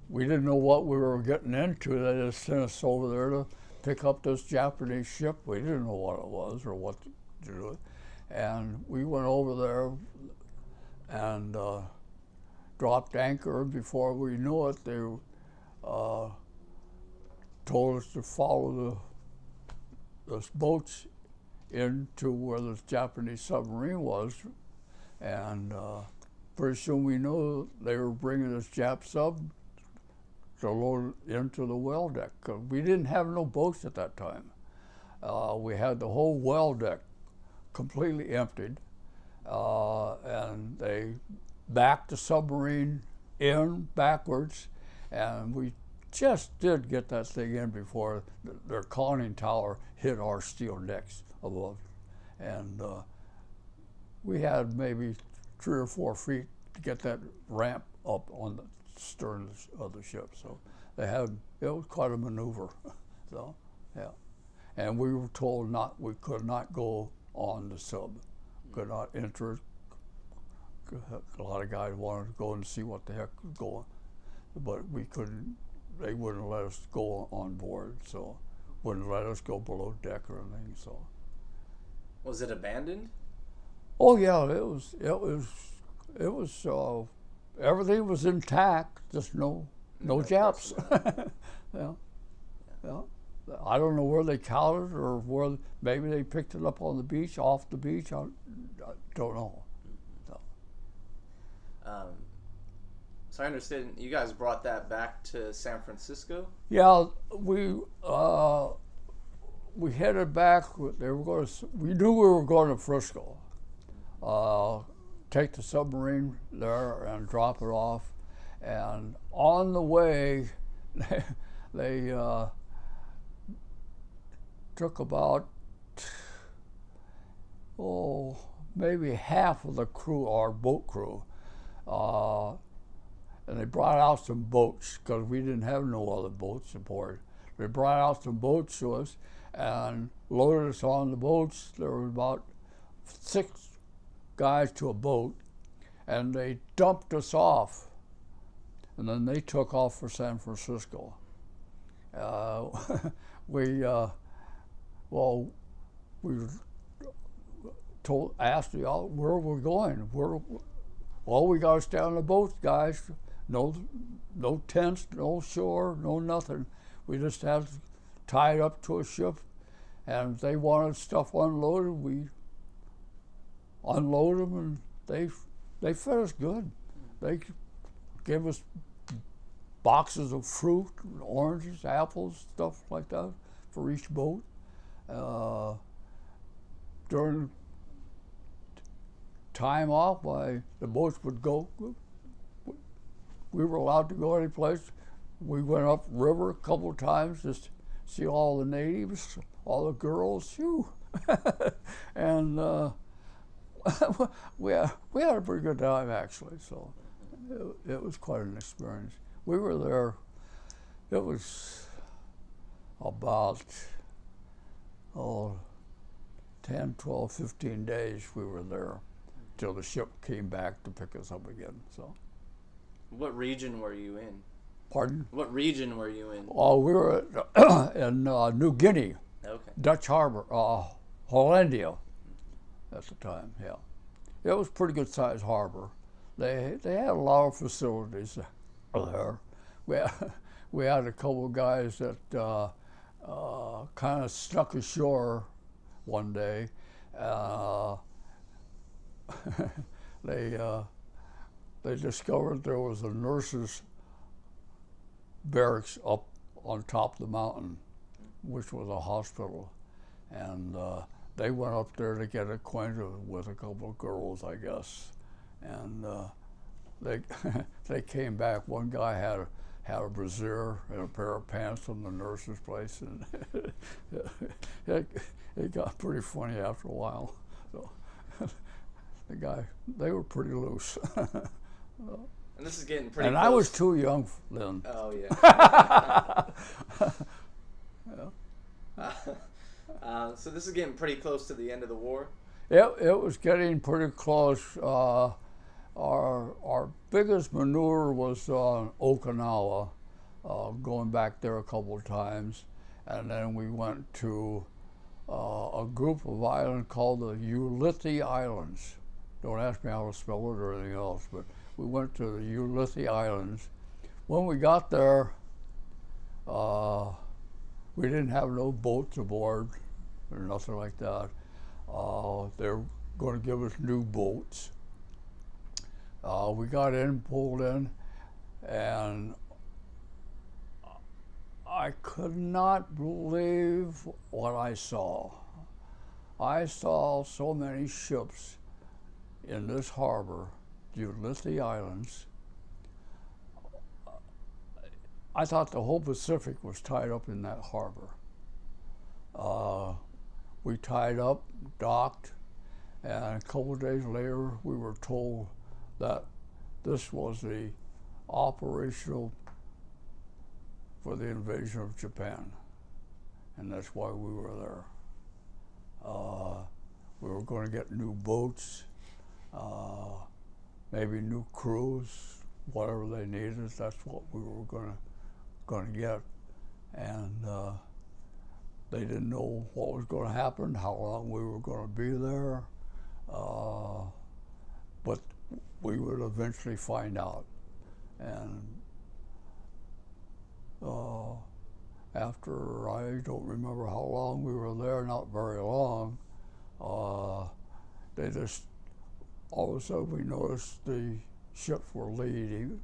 We didn't know what we were getting into. They just sent us over there to pick up this Japanese ship. We didn't know what it was or what to do with it. And we went over there and dropped anchor. Before we knew it, they told us to follow those boats into where this Japanese submarine was, and pretty soon we knew they were bringing this Jap sub to load into the well deck, because we didn't have no boats at that time. We had the whole well deck completely emptied, and they backed the submarine in backwards, and we just did get that thing in before their conning tower hit our steel decks above. And we had maybe 3 or 4 feet to get that ramp up on the stern of the ship. So it was quite a maneuver. So, yeah. And we were told we could not go on the sub, could not enter it. A lot of guys wanted to go and see what the heck was going, but we couldn't. They wouldn't let us go on board, so wouldn't let us go below deck or anything. So, was it abandoned? Oh yeah, it was. Everything was intact, just no Japs. Yeah. I don't know where they counted or where. Maybe they picked it up on the beach, off the beach. I don't know. So I understand you guys brought that back to San Francisco? Yeah, we headed back. We knew we were going to Frisco. take the submarine there and drop it off. And on the way, they took about, maybe half of the crew, our boat crew. And they brought out some boats because we didn't have no other boats aboard. They brought out some boats to us and loaded us on the boats. There were about 6 guys to a boat, and they dumped us off. And then they took off for San Francisco. We asked where we're going. Well, we got to stay on the boat, guys. No tents, no shore, no nothing. We just had tied up to a ship, and if they wanted stuff unloaded, we unload them, and they fed us good. They gave us boxes of fruit, oranges, apples, stuff like that for each boat. During time off, the boats would go. We were allowed to go any place. We went up river a couple of times just to see all the natives, all the girls, and we had a pretty good time actually. So it was quite an experience. We were there. It was about 10, 12, 15 days we were there till the ship came back to pick us up again. So. What region were you in? Pardon? What region were you in? Oh, we were in New Guinea, okay. Dutch Harbor, Hollandia at the time, yeah. It was a pretty good sized harbor. They had a lot of facilities there. We had a couple of guys that kind of snuck ashore one day. They discovered there was a nurse's barracks up on top of the mountain, which was a hospital. And they went up there to get acquainted with a couple of girls, I guess. And they came back. One guy had a brassiere and a pair of pants from the nurse's place, and it got pretty funny after a while. So they were pretty loose. And this is getting pretty. And close. I was too young then. Oh yeah. So this is getting pretty close to the end of the war. It was getting pretty close. Our biggest maneuver was on Okinawa, going back there a couple of times, and then we went to a group of islands called the Ulithi Islands. Don't ask me how to spell it or anything else, but we went to the Ulithi Islands. When we got there, we didn't have no boats aboard or nothing like that. They were going to give us new boats. We got in, pulled in, and I could not believe what I saw. I saw so many ships in this harbor, the Ulithi Islands. I thought the whole Pacific was tied up in that harbor. We tied up, docked, and a couple of days later we were told that this was the operational for the invasion of Japan, and that's why we were there. We were going to get new boats, maybe new crews, whatever they needed. That's what we were going to get, and they didn't know what was going to happen, how long we were going to be there, but we would eventually find out. And after, I don't remember how long we were there, not very long, they just, all of a sudden we noticed the ships were leading,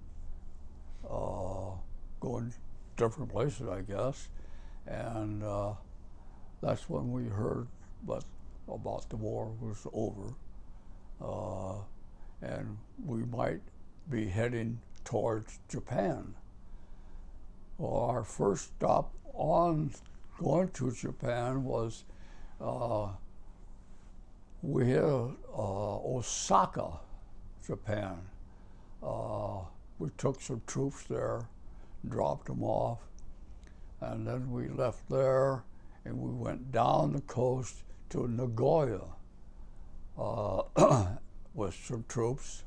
going different places, I guess, and that's when we heard about the war was over. and we might be heading towards Japan. Well, our first stop on going to Japan was we hit Osaka, Japan. We took some troops there, dropped them off, and then we left there and we went down the coast to Nagoya with some troops.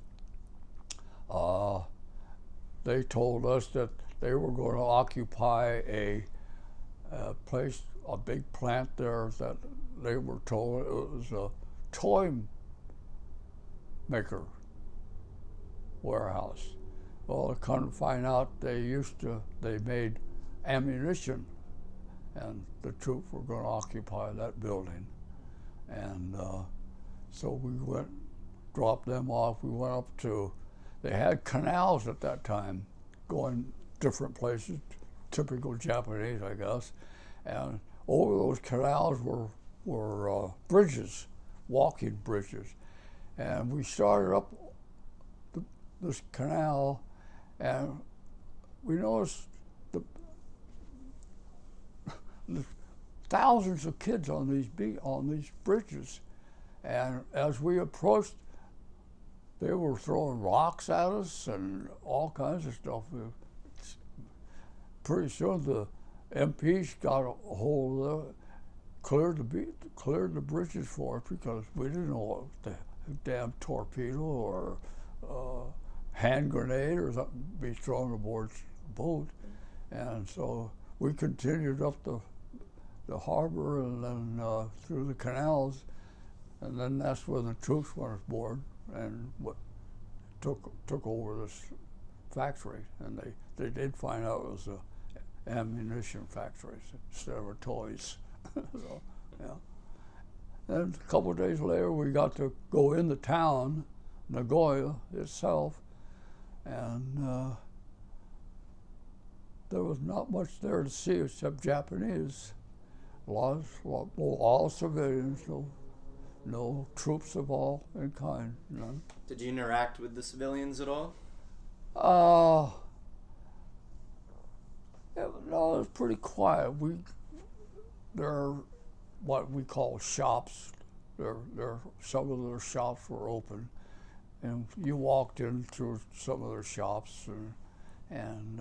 They told us that they were going to occupy a place, a big plant there that they were told it was a toy maker warehouse. Well, I couldn't find out they made ammunition, and the troops were going to occupy that building. And so we went, dropped them off. We went up to, they had canals at that time going different places, typical Japanese, I guess. And over those canals were bridges, walking bridges. And we started up this canal, and we noticed the thousands of kids on these bridges. And as we approached, they were throwing rocks at us and all kinds of stuff. Pretty soon the MPs got a hold of it, cleared the bridges for us, because we didn't know what the damn torpedo or hand grenade or something be thrown aboard the boat. And so we continued up the harbor and then through the canals, and then that's when the troops went aboard and took over this factory. And they did find out it was a ammunition factory instead of a toys. So, yeah. And a couple of days later, we got to go in the town, Nagoya itself, and there was not much there to see except Japanese. All civilians, no troops of all in kind, none. Did you interact with the civilians at all? No, it was pretty quiet. There are what we call shops. Some of their shops were open, and you walked in through some of their shops, and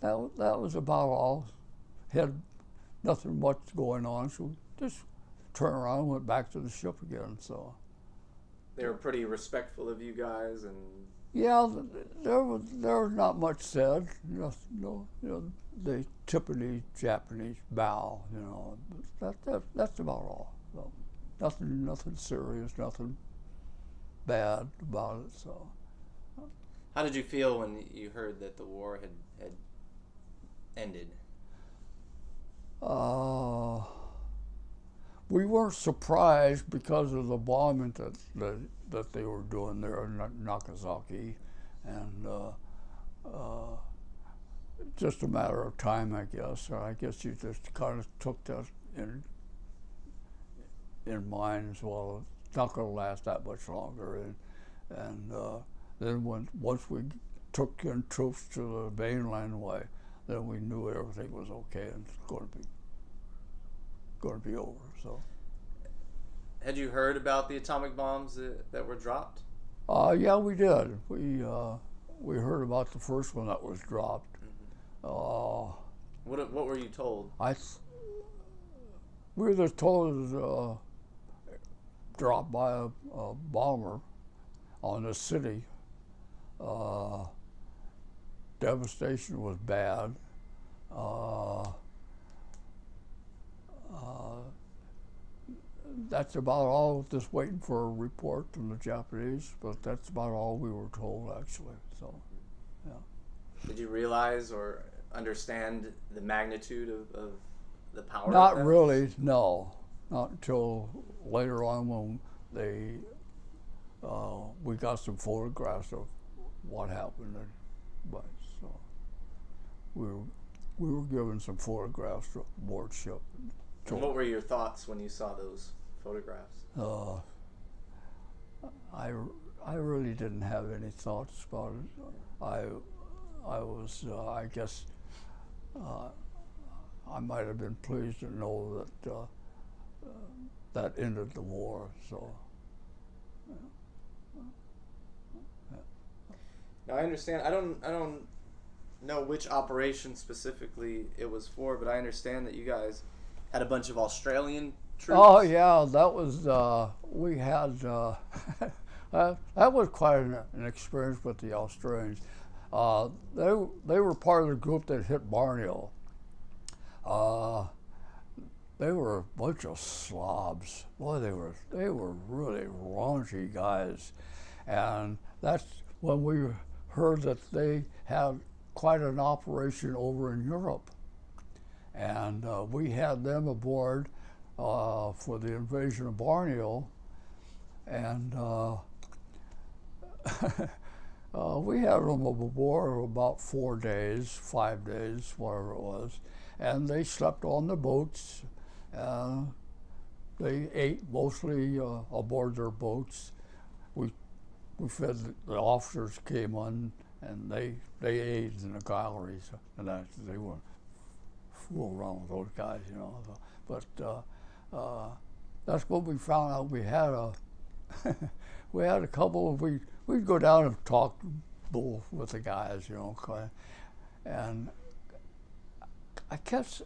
that was about all. Had nothing much going on, so just turned around and went back to the ship again. So they were pretty respectful of you guys, and yeah, there was not much said. The typically Japanese bow, that's about all. So nothing serious, nothing bad about it. So how did you feel when you heard that the war had ended? We weren't surprised because of the bombing that they were doing there in Nagasaki, and just a matter of time, I guess. Or I guess you just kind of took that in mind as well. It's not going to last that much longer, and then once we took in troops to the mainland way, then we knew everything was okay and it's going to be over. So, had you heard about the atomic bombs that were dropped? Yeah, we did. We heard about the first one that was dropped. What were you told? We were just told it was dropped by a bomber on the city. Devastation was bad. That's about all, just waiting for a report from the Japanese, but that's about all we were told, actually. So, yeah. Did you realize or understand the magnitude of the power? Not really, no. Not until later on when we got some photographs of what happened. But so we were given some photographs aboard ship. And what were your thoughts when you saw those photographs? I, I really didn't have any thoughts about it. I was, I guess, I might have been pleased to know that that ended the war. So. Now I understand. I don't know which operation specifically it was for, but I understand that you guys had a bunch of Australian troops. Oh yeah, that was we had that was quite an experience with the Australians. They were part of the group that hit Borneo. They were a bunch of slobs. Boy, they were really raunchy guys, and that's when we heard that they had quite an operation over in Europe, and we had them aboard for the invasion of Borneo, and we had them aboard about 4 days, 5 days, whatever it was, and they slept on the boats. They ate mostly aboard their boats. We fed, the officers came on and they ate in the galleries, and they weren't fool around with those guys, you know. But that's what we found out. We had a couple of, we'd go down and talk bull with the guys, you know, and I kept,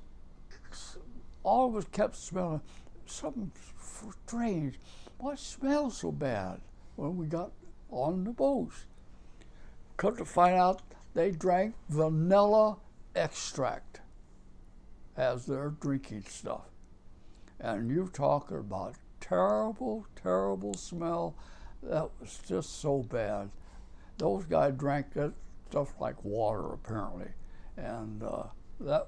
all of us kept smelling something strange. What smells so bad when we got on the boats? Come to find out, they drank vanilla extract as their drinking stuff. And you're talking about terrible, terrible smell. That was just so bad. Those guys drank that stuff like water, apparently. And that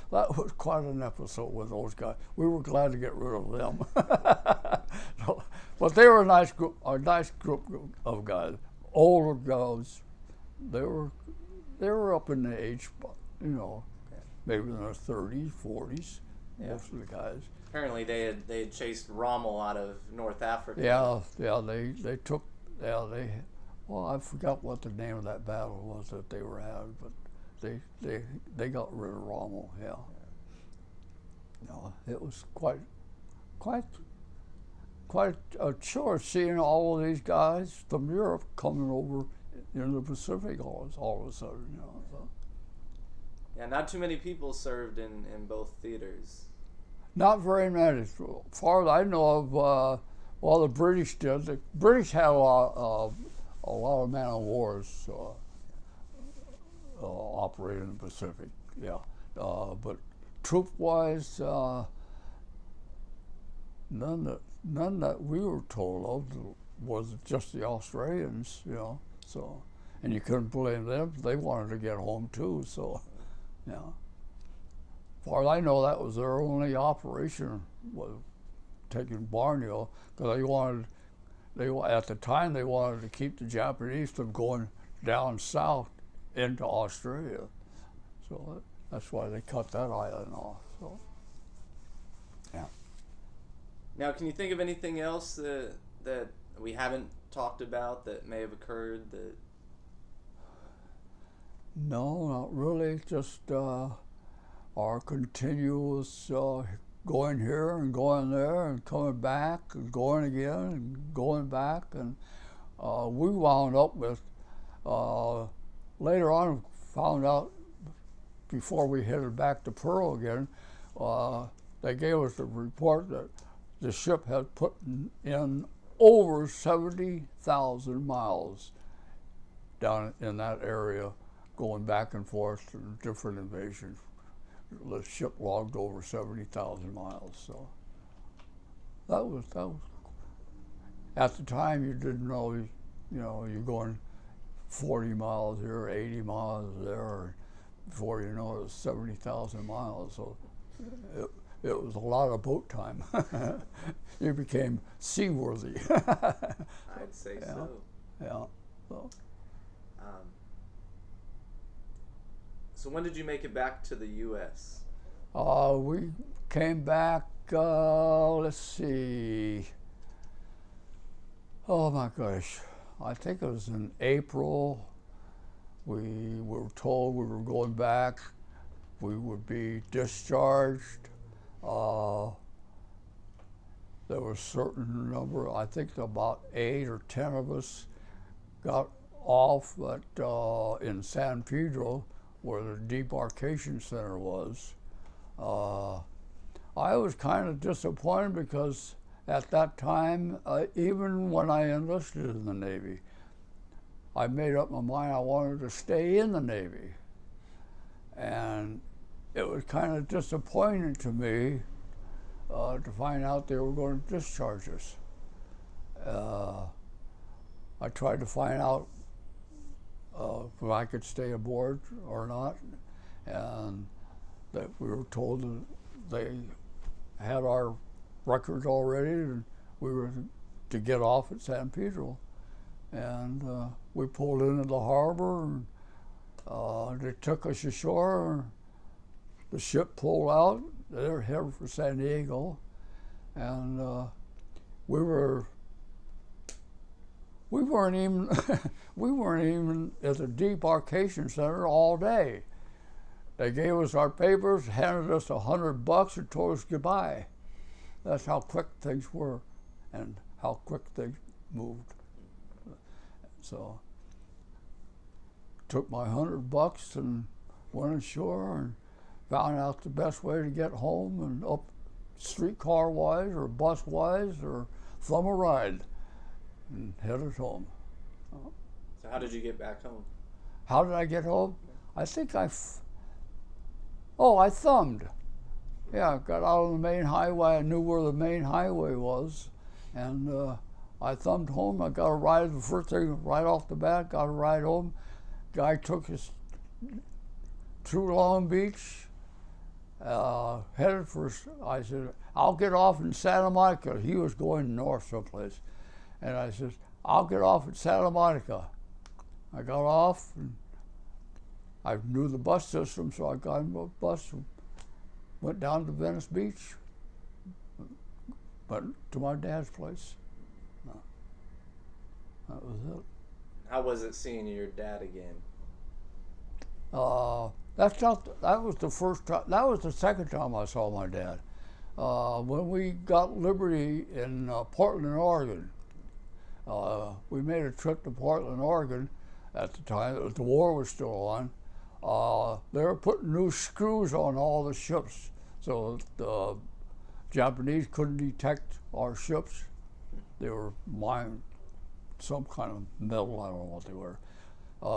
was quite an episode with those guys. We were glad to get rid of them. But they were a nice group of guys. Older guys. They were up in the age, you know, maybe in their 30s, 40s. Yeah. Most of the guys. Apparently, they had chased Rommel out of North Africa. They took. Well, I forgot what the name of that battle was that they were at, but they got rid of Rommel. Yeah. No, it was quite a chore seeing all of these guys from Europe coming over in the Pacific all of a sudden, you know. So. Yeah, not too many people served in both theaters. Not very many. As far as I know of, well, the British did. The British had a lot of man-of-wars operate in the Pacific, yeah. But troop-wise, none that we were told of was just the Australians, you know. So, and you couldn't blame them. They wanted to get home too. So, yeah. As far as I know, that was their only operation, was taking Borneo, because at the time they wanted to keep the Japanese from going down south into Australia. So that's why they cut that island off. So, yeah. Now, can you think of anything else that we haven't talked about that may have occurred that? No, not really. Just our continuous going here and going there and coming back and going again and going back, and we wound up with later on found out before we headed back to Pearl again, they gave us a report that the ship had put in over 70,000 miles down in that area, going back and forth to different invasions. The ship logged over 70,000 miles. So that was at the time you didn't know, you know, you're going 40 miles here, 80 miles there, before you know it was 70,000 miles. So it was a lot of boat time. You became seaworthy. I'd say so. Yeah. So when did you make it back to the U.S.? We came back, let's see, Oh my gosh, I think it was in April. We were told we were going back. We would be discharged. There was a certain number, I think about 8 or 10 of us got off in San Pedro, where the debarkation center was. I was kind of disappointed because at that time, even when I enlisted in the Navy, I made up my mind I wanted to stay in the Navy. And it was kind of disappointing to me to find out they were going to discharge us. I tried to find out if I could stay aboard or not, and that we were told that they had our records already and we were to get off at San Pedro. And we pulled into the harbor and they took us ashore. The ship pulled out. They were headed for San Diego, and we weren't even we weren't even at the debarkation center all day. They gave us our papers, handed us $100, and told us goodbye. That's how quick things were, and how quick things moved. So, took my $100 and went ashore and found out the best way to get home, and up streetcar wise or bus wise or thumb a ride, and headed home. So how did you get back home? How did I get home? I think I thumbed. Yeah, I got out on the main highway. I knew where the main highway was, and I thumbed home. I got a ride the first thing right off the bat. Got a ride home. Guy took us through Long Beach. Headed for, I said, I'll get off in Santa Monica. He was going north someplace. And I said, I'll get off at Santa Monica. I got off, and I knew the bus system, so I got in a bus and went down to Venice Beach, went to my dad's place. That was it. How was it seeing your dad again? That was the first time. That was the second time I saw my dad. When we got Liberty in Portland, Oregon, we made a trip to Portland, Oregon. At the time, the war was still on. They were putting new screws on all the ships, so the Japanese couldn't detect our ships. They were mined some kind of metal, I don't know what they were,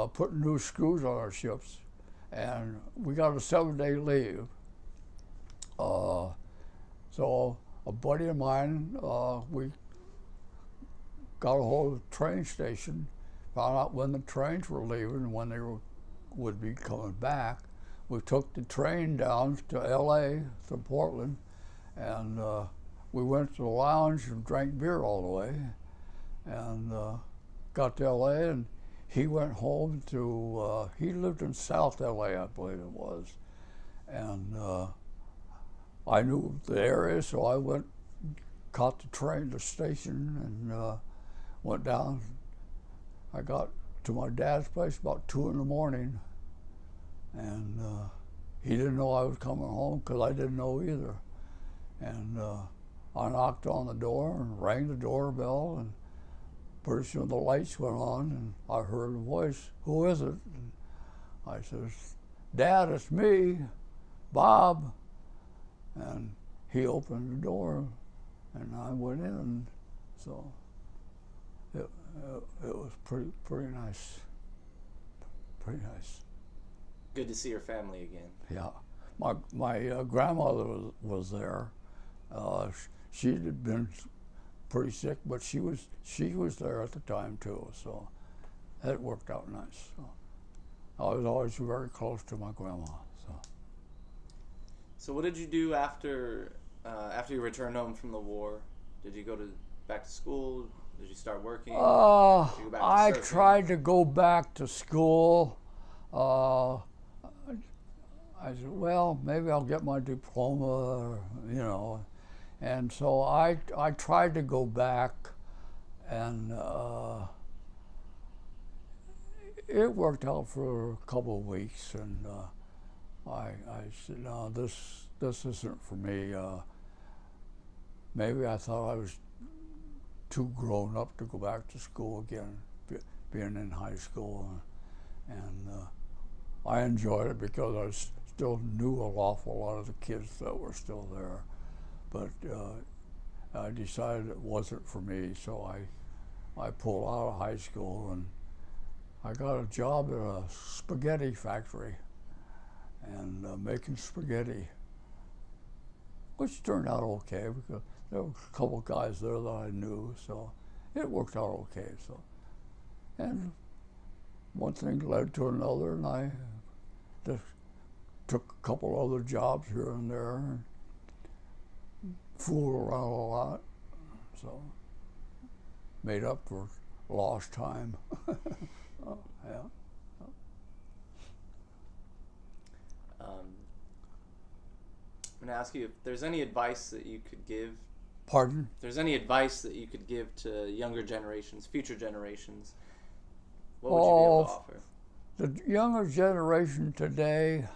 putting new screws on our ships. And we got a 7-day leave. So a buddy of mine, we got a hold of the train station, found out when the trains were leaving and when they would be coming back. We took the train down to LA, to Portland, and we went to the lounge and drank beer all the way, and got to LA, and he went home to, he lived in South LA, I believe it was. And I knew the area, so I went, caught the train to the station, and went down. I got to my dad's place about 2 in the morning, and he didn't know I was coming home because I didn't know either. And I knocked on the door and rang the doorbell, and pretty soon the lights went on, and I heard a voice, "Who is it?" And I says, "Dad, it's me, Bob." And he opened the door, and I went in, so it was pretty nice, pretty nice. Good to see your family again. Yeah, my grandmother was there. She had been pretty sick, but she was there at the time too, so that worked out nice. So I was always very close to my grandma. So what did you do after you returned home from the war? Did you go back to school? Did you start working? Did you go back to I surfing? tried to go back to school. I said, well, maybe I'll get my diploma, you know. And so I tried to go back, And it worked out for a couple of weeks, and I said, no, this isn't for me. Maybe I thought I was too grown up to go back to school again, being in high school, and I enjoyed it because I still knew an awful lot of the kids that were still there, but I decided it wasn't for me, so I pulled out of high school and I got a job at a spaghetti factory and making spaghetti, which turned out okay because there were a couple of guys there that I knew, so it worked out okay. So, and one thing led to another, and I just took a couple other jobs here and there, and fooled around a lot, so made up for lost time. Oh, yeah. I'm going to ask you if there's any advice that you could give. Pardon? If there's any advice that you could give to younger generations, future generations, what would you be able to offer? The younger generation today,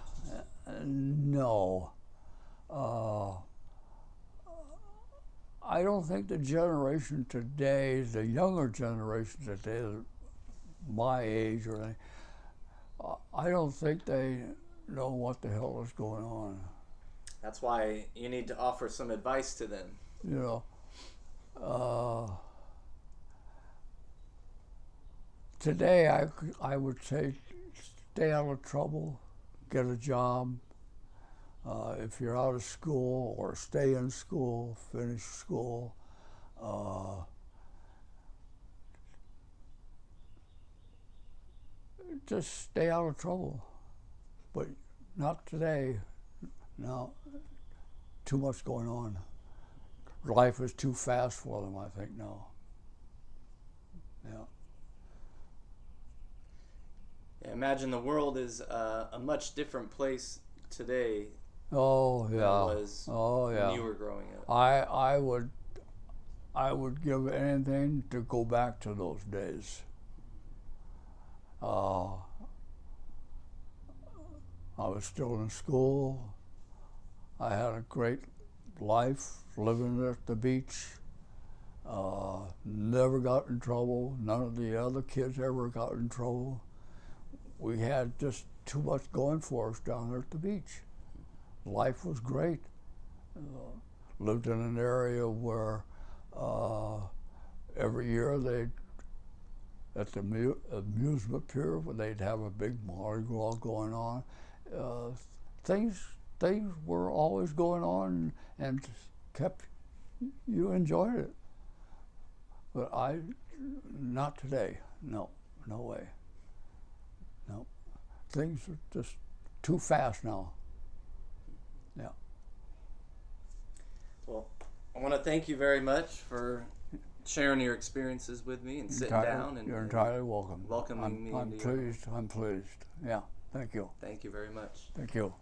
no. I don't think the generation today, the younger generation today, my age or anything, I don't think they know what the hell is going on. That's why you need to offer some advice to them. You know, today I would say stay out of trouble, get a job. If you're out of school, or stay in school, finish school. Just stay out of trouble, but not today. No, too much going on. Life is too fast for them, I think, now. Yeah. I imagine the world is a much different place today. Oh yeah. Than it was when you were growing up. I would give anything to go back to those days. I was still in school. I had a great life living at the beach. Never got in trouble. None of the other kids ever got in trouble. We had just too much going for us down there at the beach. Life was great. Lived in an area where every year at the amusement pier, where they'd have a big Mardi Gras going on. Things were always going on and you enjoyed it. But not today. No way. No. Things are just too fast now. Yeah. Well, I want to thank you very much for sharing your experiences with me and sitting down. And you're entirely welcome. Welcoming me. I'm pleased. I'm pleased. Yeah. Thank you. Thank you very much. Thank you.